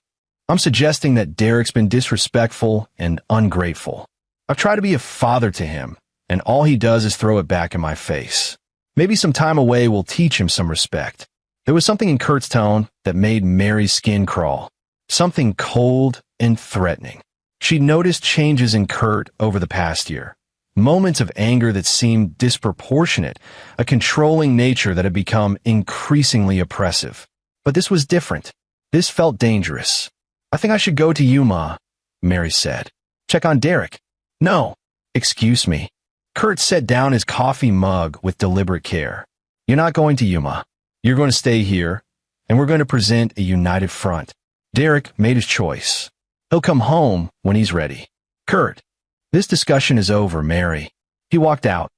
I'm suggesting that Derek's been disrespectful and ungrateful. I've tried to be a father to him, and all he does is throw it back in my face. Maybe some time away will teach him some respect. There was something in Kurt's tone that made Mary's skin crawl. Something cold and threatening. She noticed changes in Kurt over the past year. Moments of anger that seemed disproportionate, a controlling nature that had become increasingly oppressive. But this was different. This felt dangerous. I think I should go to Yuma, Mary said. Check on Derek. No. Excuse me. Kurt set down his coffee mug with deliberate care. You're not going to Yuma. You're going to stay here, and we're going to present a united front. Derek made his choice. He'll come home when he's ready. Kurt, this discussion is over, Mary. He walked out,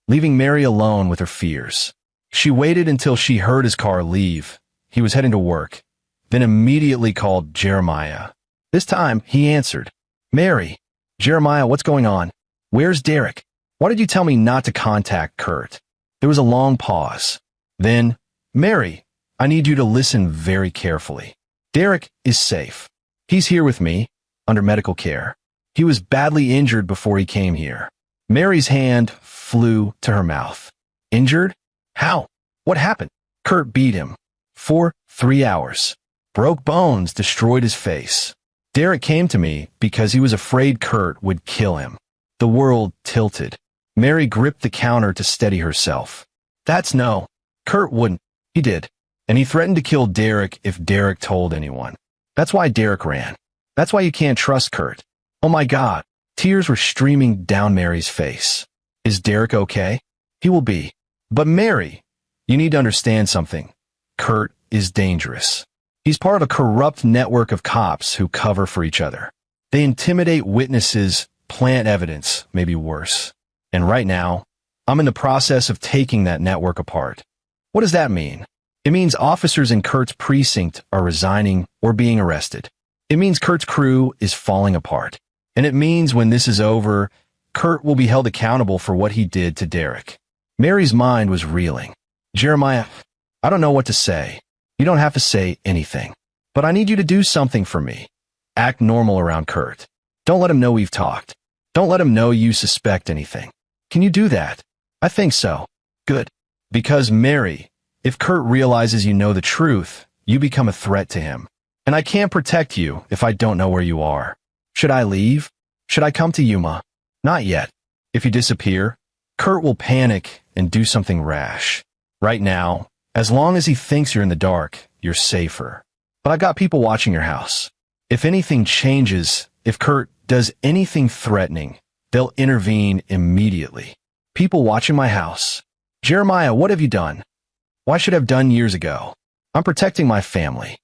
leaving Mary alone with her fears. She waited until she heard his car leave. He was heading to work, then immediately called Jeremiah. This time, he answered. Mary, Jeremiah, what's going on? Where's Derek? Why did you tell me not to contact Kurt? There was a long pause. Then, Mary, I need you to listen very carefully. Derek is safe. He's here with me, under medical care. He was badly injured before he came here. Mary's hand flew to her mouth. Injured? How? What happened? Kurt beat him. For 3 hours. Broke bones, destroyed his face. Derek came to me because he was afraid Kurt would kill him. The world tilted. Mary gripped the counter to steady herself. That's no. Kurt wouldn't. He did. And he threatened to kill Derek if Derek told anyone. That's why Derek ran. That's why you can't trust Kurt. Oh my God. Tears were streaming down Mary's face. Is Derek okay? He will be. But Mary, you need to understand something. Kurt is dangerous. He's part of a corrupt network of cops who cover for each other. They intimidate witnesses, plant evidence, maybe worse. And right now, I'm in the process of taking that network apart. What does that mean? It means officers in Kurt's precinct are resigning or being arrested. It means Kurt's crew is falling apart. And it means when this is over, Kurt will be held accountable for what he did to Derek. Mary's mind was reeling. Jeremiah, I don't know what to say. You don't have to say anything. But I need you to do something for me. Act normal around Kurt. Don't let him know we've talked. Don't let him know you suspect anything. Can you do that? I think so. Good. Because Mary, if Kurt realizes you know the truth, you become a threat to him. And I can't protect you if I don't know where you are. Should I leave? Should I come to Yuma? Not yet. If you disappear, Kurt will panic and do something rash. Right now, as long as he thinks you're in the dark, you're safer. But I've got people watching your house. If anything changes, if Kurt does anything threatening, they'll intervene immediately. People watching my house. Jeremiah, what have you done? Why should I have done years ago? I'm protecting my family.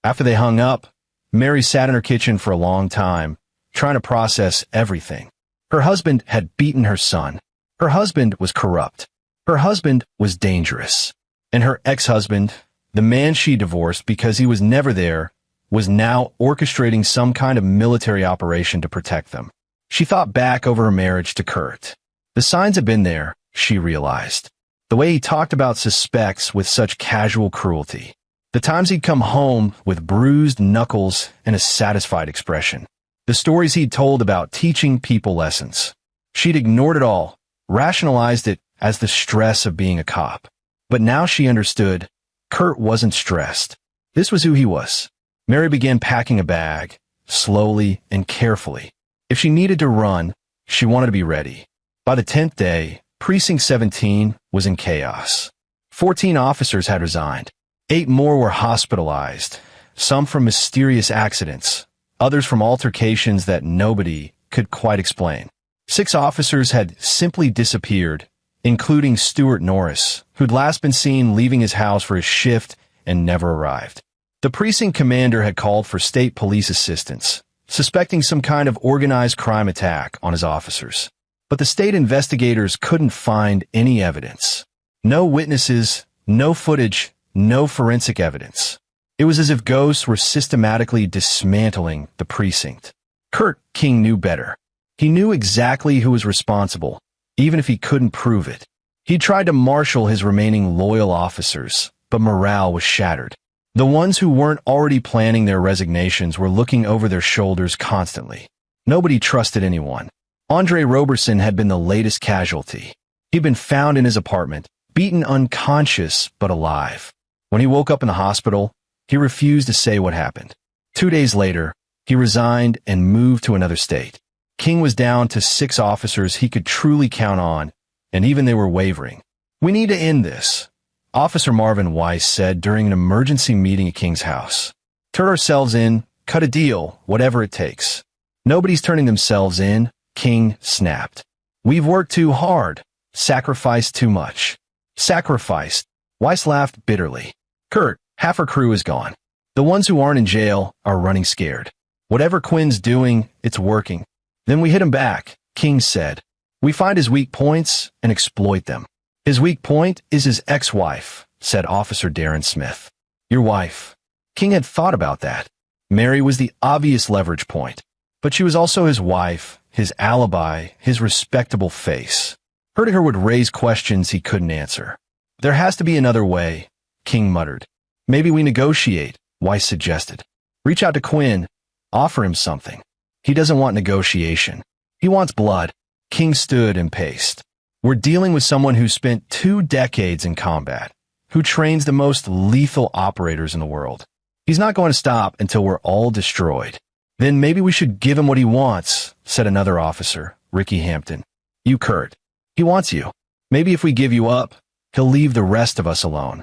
After they hung up, Mary sat in her kitchen for a long time, trying to process everything. Her husband had beaten her son. Her husband was corrupt. Her husband was dangerous. And her ex-husband, the man she divorced because he was never there, was now orchestrating some kind of military operation to protect them. She thought back over her marriage to Kurt. The signs had been there, she realized. The way he talked about suspects with such casual cruelty. The times he'd come home with bruised knuckles and a satisfied expression. The stories he'd told about teaching people lessons. She'd ignored it all, rationalized it as the stress of being a cop. But now she understood. Kurt wasn't stressed. This was who he was. Mary began packing a bag, slowly and carefully. If she needed to run, she wanted to be ready. By the 10th day, Precinct 17 was in chaos. 14 officers had resigned. 8 more were hospitalized, some from mysterious accidents, others from altercations that nobody could quite explain. 6 officers had simply disappeared, including Stuart Norris, who'd last been seen leaving his house for his shift and never arrived. The precinct commander had called for state police assistance, suspecting some kind of organized crime attack on his officers. But the state investigators couldn't find any evidence. No witnesses, no footage, no forensic evidence. It was as if ghosts were systematically dismantling the precinct. Kurt King knew better. He knew exactly who was responsible, even if he couldn't prove it. He tried to marshal his remaining loyal officers, but morale was shattered. The ones who weren't already planning their resignations were looking over their shoulders constantly. Nobody trusted anyone. Andre Roberson had been the latest casualty. He'd been found in his apartment, beaten unconscious but alive. When he woke up in the hospital, he refused to say what happened. 2 days later, he resigned and moved to another state. King was down to 6 officers he could truly count on, and even they were wavering. "We need to end this," Officer Marvin Weiss said during an emergency meeting at King's house. "Turn ourselves in, cut a deal, whatever it takes." "Nobody's turning themselves in," King snapped. "We've worked too hard, sacrificed too much." "Sacrificed?" Weiss laughed bitterly. "Kurt, half our crew is gone. The ones who aren't in jail are running scared. Whatever Quinn's doing, it's working. Then we hit him back," King said. "We find his weak points and exploit them." "His weak point is his ex-wife," said Officer Darren Smith. "Your wife." King had thought about that. Mary was the obvious leverage point, but she was also his wife, his alibi, his respectable face. Hurting her would raise questions he couldn't answer. "There has to be another way," King muttered. "Maybe we negotiate," Weiss suggested. "Reach out to Quinn, offer him something." "He doesn't want negotiation. He wants blood." King stood and paced. "We're dealing with someone who spent 2 decades in combat, who trains the most lethal operators in the world. He's not going to stop until we're all destroyed." "Then maybe we should give him what he wants," said another officer, Ricky Hampton. "You, Kurt. He wants you. Maybe if we give you up, he'll leave the rest of us alone."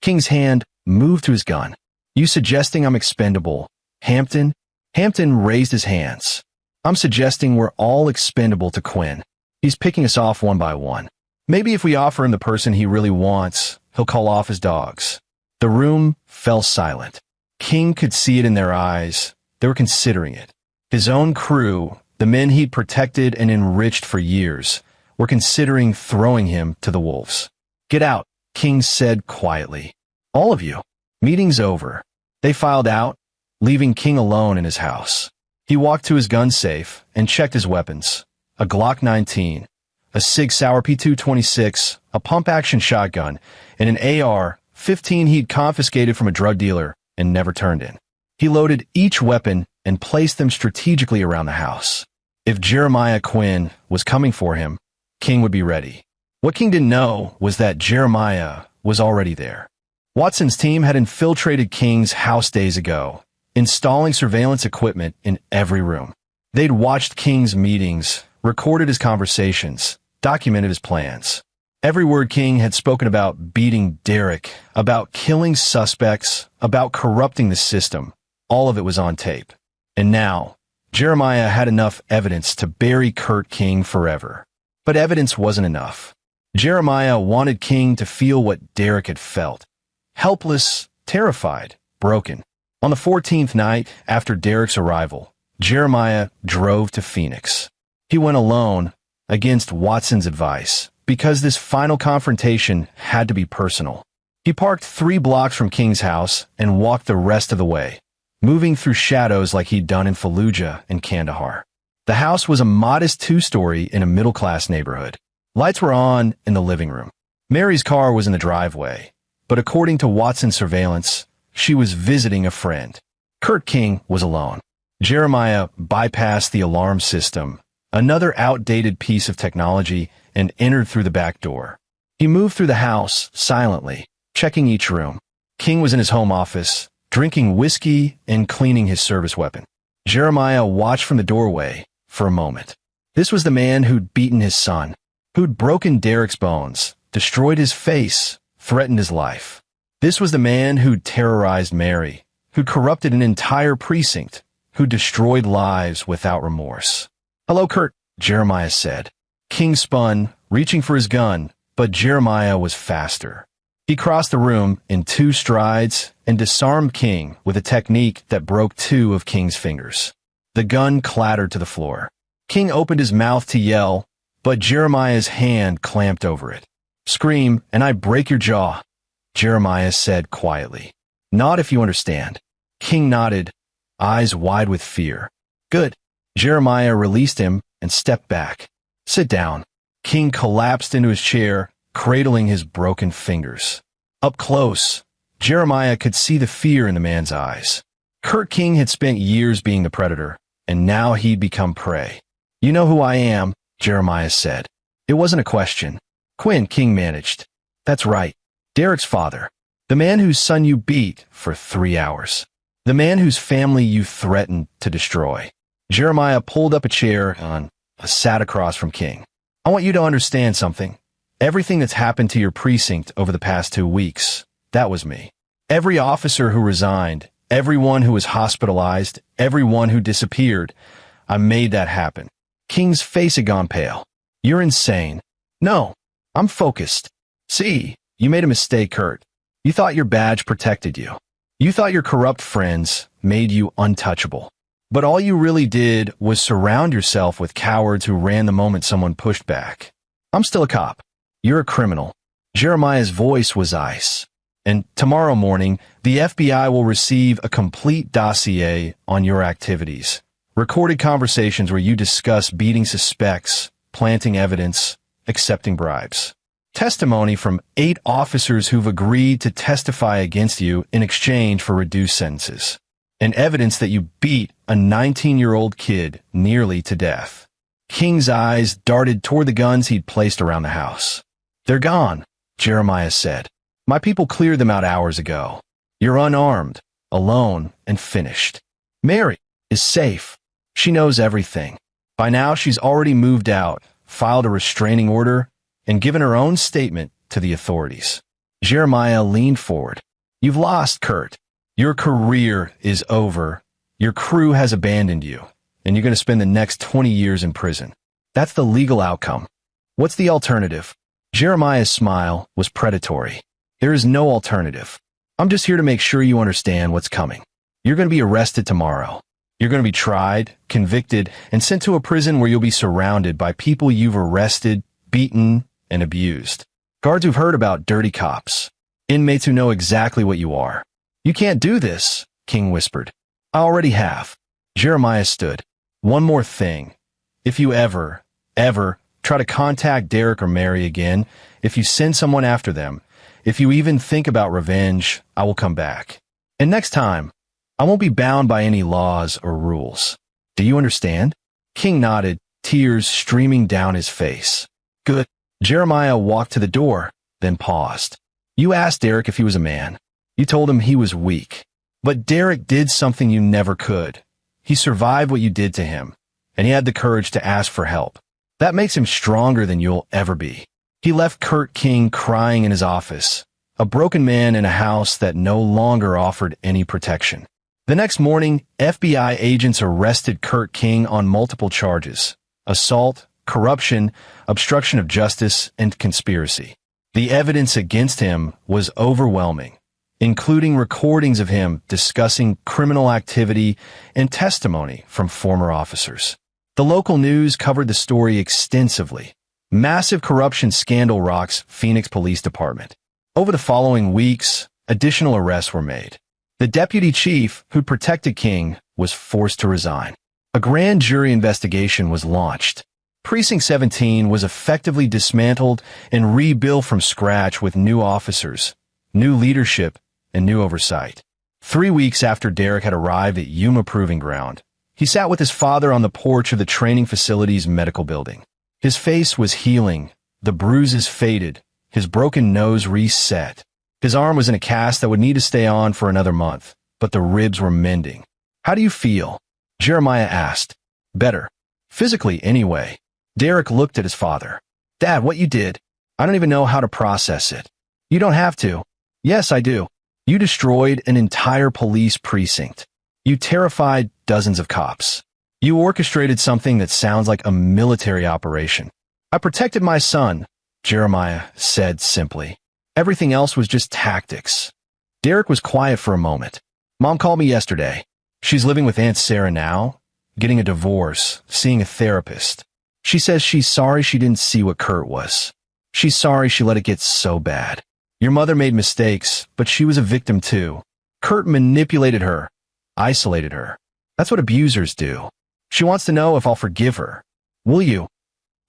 King's hand moved to his gun. "You suggesting I'm expendable, Hampton?" Hampton raised his hands. "I'm suggesting we're all expendable to Quinn. He's picking us off one by one. Maybe if we offer him the person he really wants, he'll call off his dogs." The room fell silent. King could see it in their eyes. They were considering it. His own crew, the men he'd protected and enriched for years, were considering throwing him to the wolves. "Get out," King said quietly. "All of you." "Meeting's over." They filed out, leaving King alone in his house. He walked to his gun safe and checked his weapons. A Glock 19, a Sig Sauer P226, a pump-action shotgun, and an AR-15 he'd confiscated from a drug dealer and never turned in. He loaded each weapon and placed them strategically around the house. If Jeremiah Quinn was coming for him, King would be ready. What King didn't know was that Jeremiah was already there. Watson's team had infiltrated King's house days ago, installing surveillance equipment in every room. They'd watched King's meetings, recorded his conversations, documented his plans. Every word King had spoken about beating Derek, about killing suspects, about corrupting the system, all of it was on tape. And now, Jeremiah had enough evidence to bury Kurt King forever. But evidence wasn't enough. Jeremiah wanted King to feel what Derek had felt. Helpless, terrified, broken. On the 14th night after Derek's arrival, Jeremiah drove to Phoenix. He went alone, against Watson's advice, because this final confrontation had to be personal. He parked 3 blocks from King's house and walked the rest of the way, moving through shadows like he'd done in Fallujah and Kandahar. The house was a modest 2-story in a middle-class neighborhood. Lights were on in the living room. Mary's car was in the driveway, but according to Watson's surveillance, she was visiting a friend. Kurt King was alone. Jeremiah bypassed the alarm system, another outdated piece of technology, and entered through the back door. He moved through the house silently, checking each room. King was in his home office, drinking whiskey and cleaning his service weapon. Jeremiah watched from the doorway for a moment. This was the man who'd beaten his son, who'd broken Derek's bones, destroyed his face, threatened his life. This was the man who'd terrorized Mary, who'd corrupted an entire precinct, who destroyed lives without remorse. "Hello, Kurt," Jeremiah said. King spun, reaching for his gun, but Jeremiah was faster. He crossed the room in 2 strides and disarmed King with a technique that broke 2 of King's fingers. The gun clattered to the floor. King opened his mouth to yell, but Jeremiah's hand clamped over it. "Scream, and I break your jaw," Jeremiah said quietly. "Nod if you understand." King nodded, eyes wide with fear. "Good." Jeremiah released him and stepped back. "Sit down." King collapsed into his chair, cradling his broken fingers. Up close, Jeremiah could see the fear in the man's eyes. Kurt King had spent years being the predator, and now he'd become prey. "You know who I am," Jeremiah said. It wasn't a question. "Quinn," King managed. "That's right. Derek's father. The man whose son you beat for 3 hours. The man whose family you threatened to destroy." Jeremiah pulled up a chair and sat across from King. "I want you to understand something. Everything that's happened to your precinct over the past 2 weeks, that was me. Every officer who resigned, everyone who was hospitalized, everyone who disappeared, I made that happen." King's face had gone pale. "You're insane." "No, I'm focused. See, you made a mistake, Kurt. You thought your badge protected you. You thought your corrupt friends made you untouchable. But all you really did was surround yourself with cowards who ran the moment someone pushed back. I'm still a cop. You're a criminal." Jeremiah's voice was ice. "And tomorrow morning, the FBI will receive a complete dossier on your activities. Recorded conversations where you discuss beating suspects, planting evidence, accepting bribes. Testimony from 8 officers who've agreed to testify against you in exchange for reduced sentences. And evidence that you beat a 19-year-old kid nearly to death." King's eyes darted toward the guns he'd placed around the house. "They're gone," Jeremiah said. "My people cleared them out hours ago. You're unarmed, alone, and finished. Mary is safe. She knows everything. By now, she's already moved out, filed a restraining order, and given her own statement to the authorities." Jeremiah leaned forward. "You've lost, Kurt. Your career is over. Your crew has abandoned you, and you're going to spend the next 20 years in prison. That's the legal outcome. What's the alternative?" Jeremiah's smile was predatory. "There is no alternative. I'm just here to make sure you understand what's coming. You're going to be arrested tomorrow. You're going to be tried, convicted, and sent to a prison where you'll be surrounded by people you've arrested, beaten, and abused. Guards who've heard about dirty cops. Inmates who know exactly what you are." "You can't do this," King whispered. "I already have." Jeremiah stood. "One more thing. If you ever try to contact Derek or Mary again, if you send someone after them, if you even think about revenge, I will come back. And next time, I won't be bound by any laws or rules. Do you understand?" King nodded, tears streaming down his face. "Good." Jeremiah walked to the door, then paused. "You asked Derek if he was a man. You told him he was weak. But Derek did something you never could. He survived what you did to him, and he had the courage to ask for help. That makes him stronger than you'll ever be. He left Kurt King crying in his office, a broken man in a house that no longer offered any protection. The next morning, FBI agents arrested Kurt King on multiple charges: assault, corruption, obstruction of justice, and conspiracy. The evidence against him was overwhelming, including recordings of him discussing criminal activity and testimony from former officers. The local news covered the story extensively. Massive corruption scandal rocks Phoenix Police Department. Over the following weeks, additional arrests were made. The deputy chief who protected King was forced to resign. A grand jury investigation was launched. Precinct 17 was effectively dismantled and rebuilt from scratch with new officers, new leadership, and new oversight. 3 weeks after Derek had arrived at Yuma Proving Ground, he sat with his father on the porch of the training facility's medical building. His face was healing, the bruises faded, his broken nose reset. His arm was in a cast that would need to stay on for another month, but the ribs were mending. "How do you feel?" Jeremiah asked. "Better. Physically, anyway." Derek looked at his father. Dad, what you did, I don't even know how to process it. You don't have to. Yes, I do. You destroyed an entire police precinct. You terrified dozens of cops. You orchestrated something that sounds like a military operation. I protected my son, Jeremiah said simply. Everything else was just tactics. Derek was quiet for a moment. Mom called me yesterday. She's living with Aunt Sarah now, getting a divorce, seeing a therapist. She says she's sorry she didn't see what Kurt was. She's sorry she let it get so bad. Your mother made mistakes, but she was a victim too. Kurt manipulated her, isolated her. That's what abusers do. She wants to know if I'll forgive her. Will you?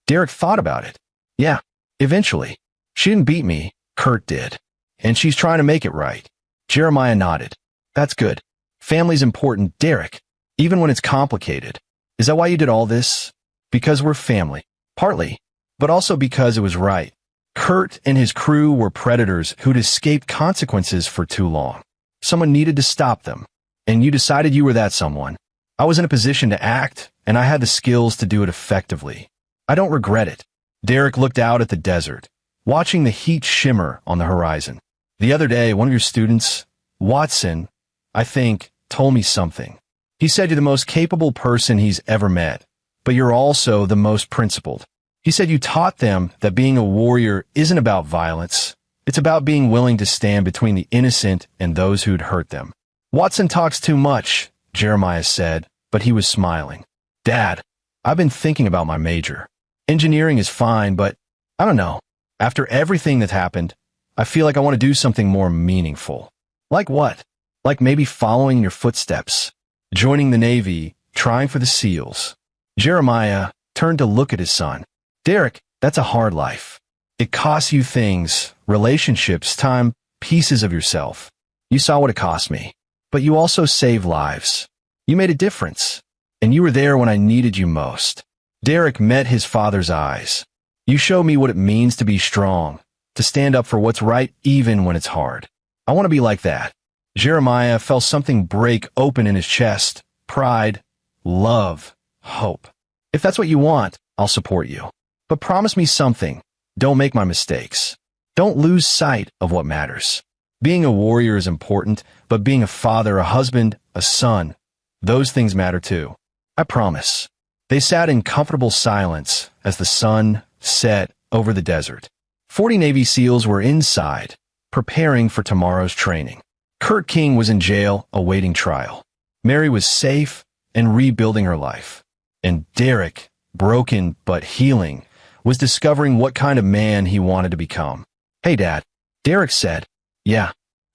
Derek thought about it. Yeah, eventually. She didn't beat me, Kurt did. And she's trying to make it right. Jeremiah nodded. That's good. Family's important, Derek, even when it's complicated. Is that why you did all this? Because we're family. Partly, but also because it was right. Kurt and his crew were predators who'd escaped consequences for too long. Someone needed to stop them, and you decided you were that someone. I was in a position to act, and I had the skills to do it effectively. I don't regret it. Derek looked out at the desert, watching the heat shimmer on the horizon. The other day, one of your students, Watson, I think, told me something. He said you're the most capable person he's ever met, but you're also the most principled. He said you taught them that being a warrior isn't about violence. It's about being willing to stand between the innocent and those who'd hurt them. Watson talks too much, Jeremiah said, but he was smiling. Dad, I've been thinking about my major. Engineering is fine, but I don't know. After everything that happened, I feel like I want to do something more meaningful. Like what? Like maybe following in your footsteps, joining the Navy, trying for the SEALs. Jeremiah turned to look at his son. Derek, that's a hard life. It costs you things, relationships, time, pieces of yourself. You saw what it cost me. But you also saved lives. You made a difference. And you were there when I needed you most. Derek met his father's eyes. You showed me what it means to be strong, to stand up for what's right even when it's hard. I want to be like that. Jeremiah felt something break open in his chest. Pride, love, hope. If that's what you want, I'll support you. But promise me something. Don't make my mistakes. Don't lose sight of what matters. Being a warrior is important, but being a father, a husband, a son, those things matter too. I promise. They sat in comfortable silence as the sun set over the desert. 40 Navy SEALs were inside, preparing for tomorrow's training. Kurt King was in jail, awaiting trial. Mary was safe and rebuilding her life. And Derek, broken but healing, was discovering what kind of man he wanted to become. Hey, Dad, Derek said. Yeah,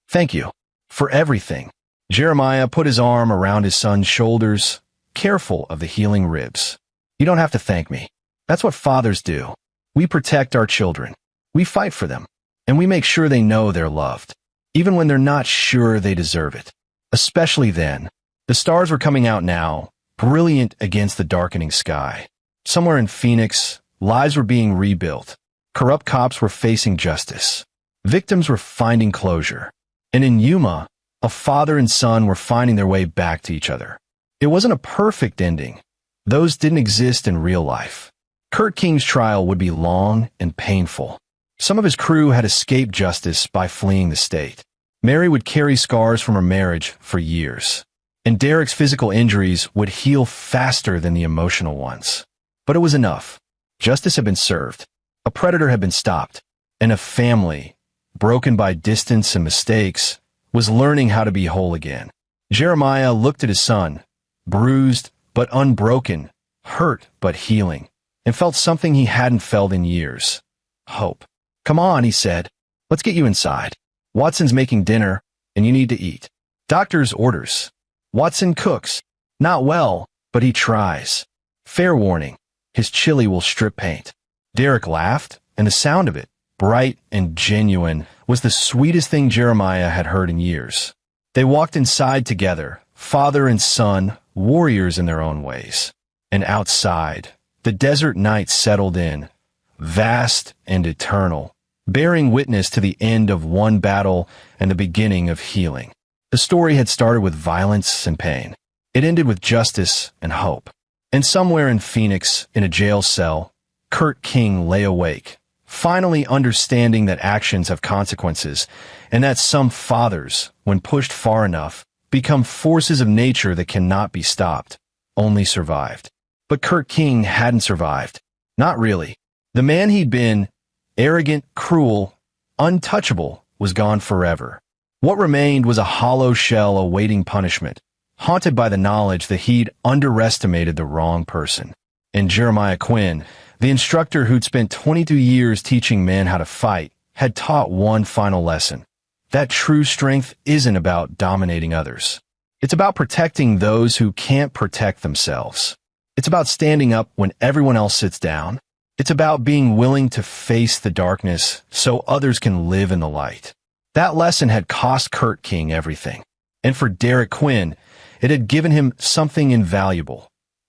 thank you for everything. Jeremiah put his arm around his son's shoulders, careful of the healing ribs. You don't have to thank me. That's what fathers do. We protect our children. We fight for them. And we make sure they know they're loved, even when they're not sure they deserve it. Especially then. The stars were coming out now, brilliant against the darkening sky. Somewhere in Phoenix, lives were being rebuilt. Corrupt cops were facing justice. Victims were finding closure. And in Yuma, a father and son were finding their way back to each other. It wasn't a perfect ending. Those didn't exist in real life. Kurt King's trial would be long and painful. Some of his crew had escaped justice by fleeing the state. Mary would carry scars from her marriage for years. And Derek's physical injuries would heal faster than the emotional ones. But it was enough. Justice had been served. A predator had been stopped. And a family, broken by distance and mistakes, was learning how to be whole again. Jeremiah looked at his son, bruised but unbroken, hurt but healing, and felt something he hadn't felt in years. Hope. Come on, he said. Let's get you inside. Watson's making dinner, and you need to eat. Doctor's orders. Watson cooks. Not well, but he tries. Fair warning. His chili will strip paint. Derek laughed, and the sound of it, bright and genuine, was the sweetest thing Jeremiah had heard in years. They walked inside together, father and son, warriors in their own ways. And outside, the desert night settled in, vast and eternal, bearing witness to the end of one battle and the beginning of healing. The story had started with violence and pain. It ended with justice and hope. And somewhere in Phoenix, in a jail cell, Kurt King lay awake, finally understanding that actions have consequences, and that some fathers, when pushed far enough, become forces of nature that cannot be stopped, only survived. But Kurt King hadn't survived. Not really. The man he'd been, arrogant, cruel, untouchable, was gone forever. What remained was a hollow shell awaiting punishment, haunted by the knowledge that he'd underestimated the wrong person. And Jeremiah Quinn, the instructor who'd spent 22 years teaching men how to fight, had taught one final lesson. That true strength isn't about dominating others. It's about protecting those who can't protect themselves. It's about standing up when everyone else sits down. It's about being willing to face the darkness so others can live in the light. That lesson had cost Kurt King everything. And for Derek Quinn, it had given him something invaluable.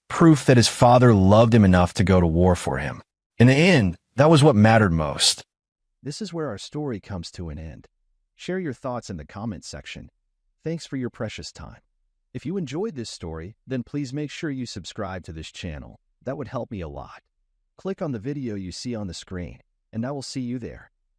Proof that his father loved him enough to go to war for him. In the end, that was what mattered most. This is where our story comes to an end. Share your thoughts in the comments section. Thanks for your precious time. If you enjoyed this story, then please make sure you subscribe to this channel. That would help me a lot. Click on the video you see on the screen, and I will see you there.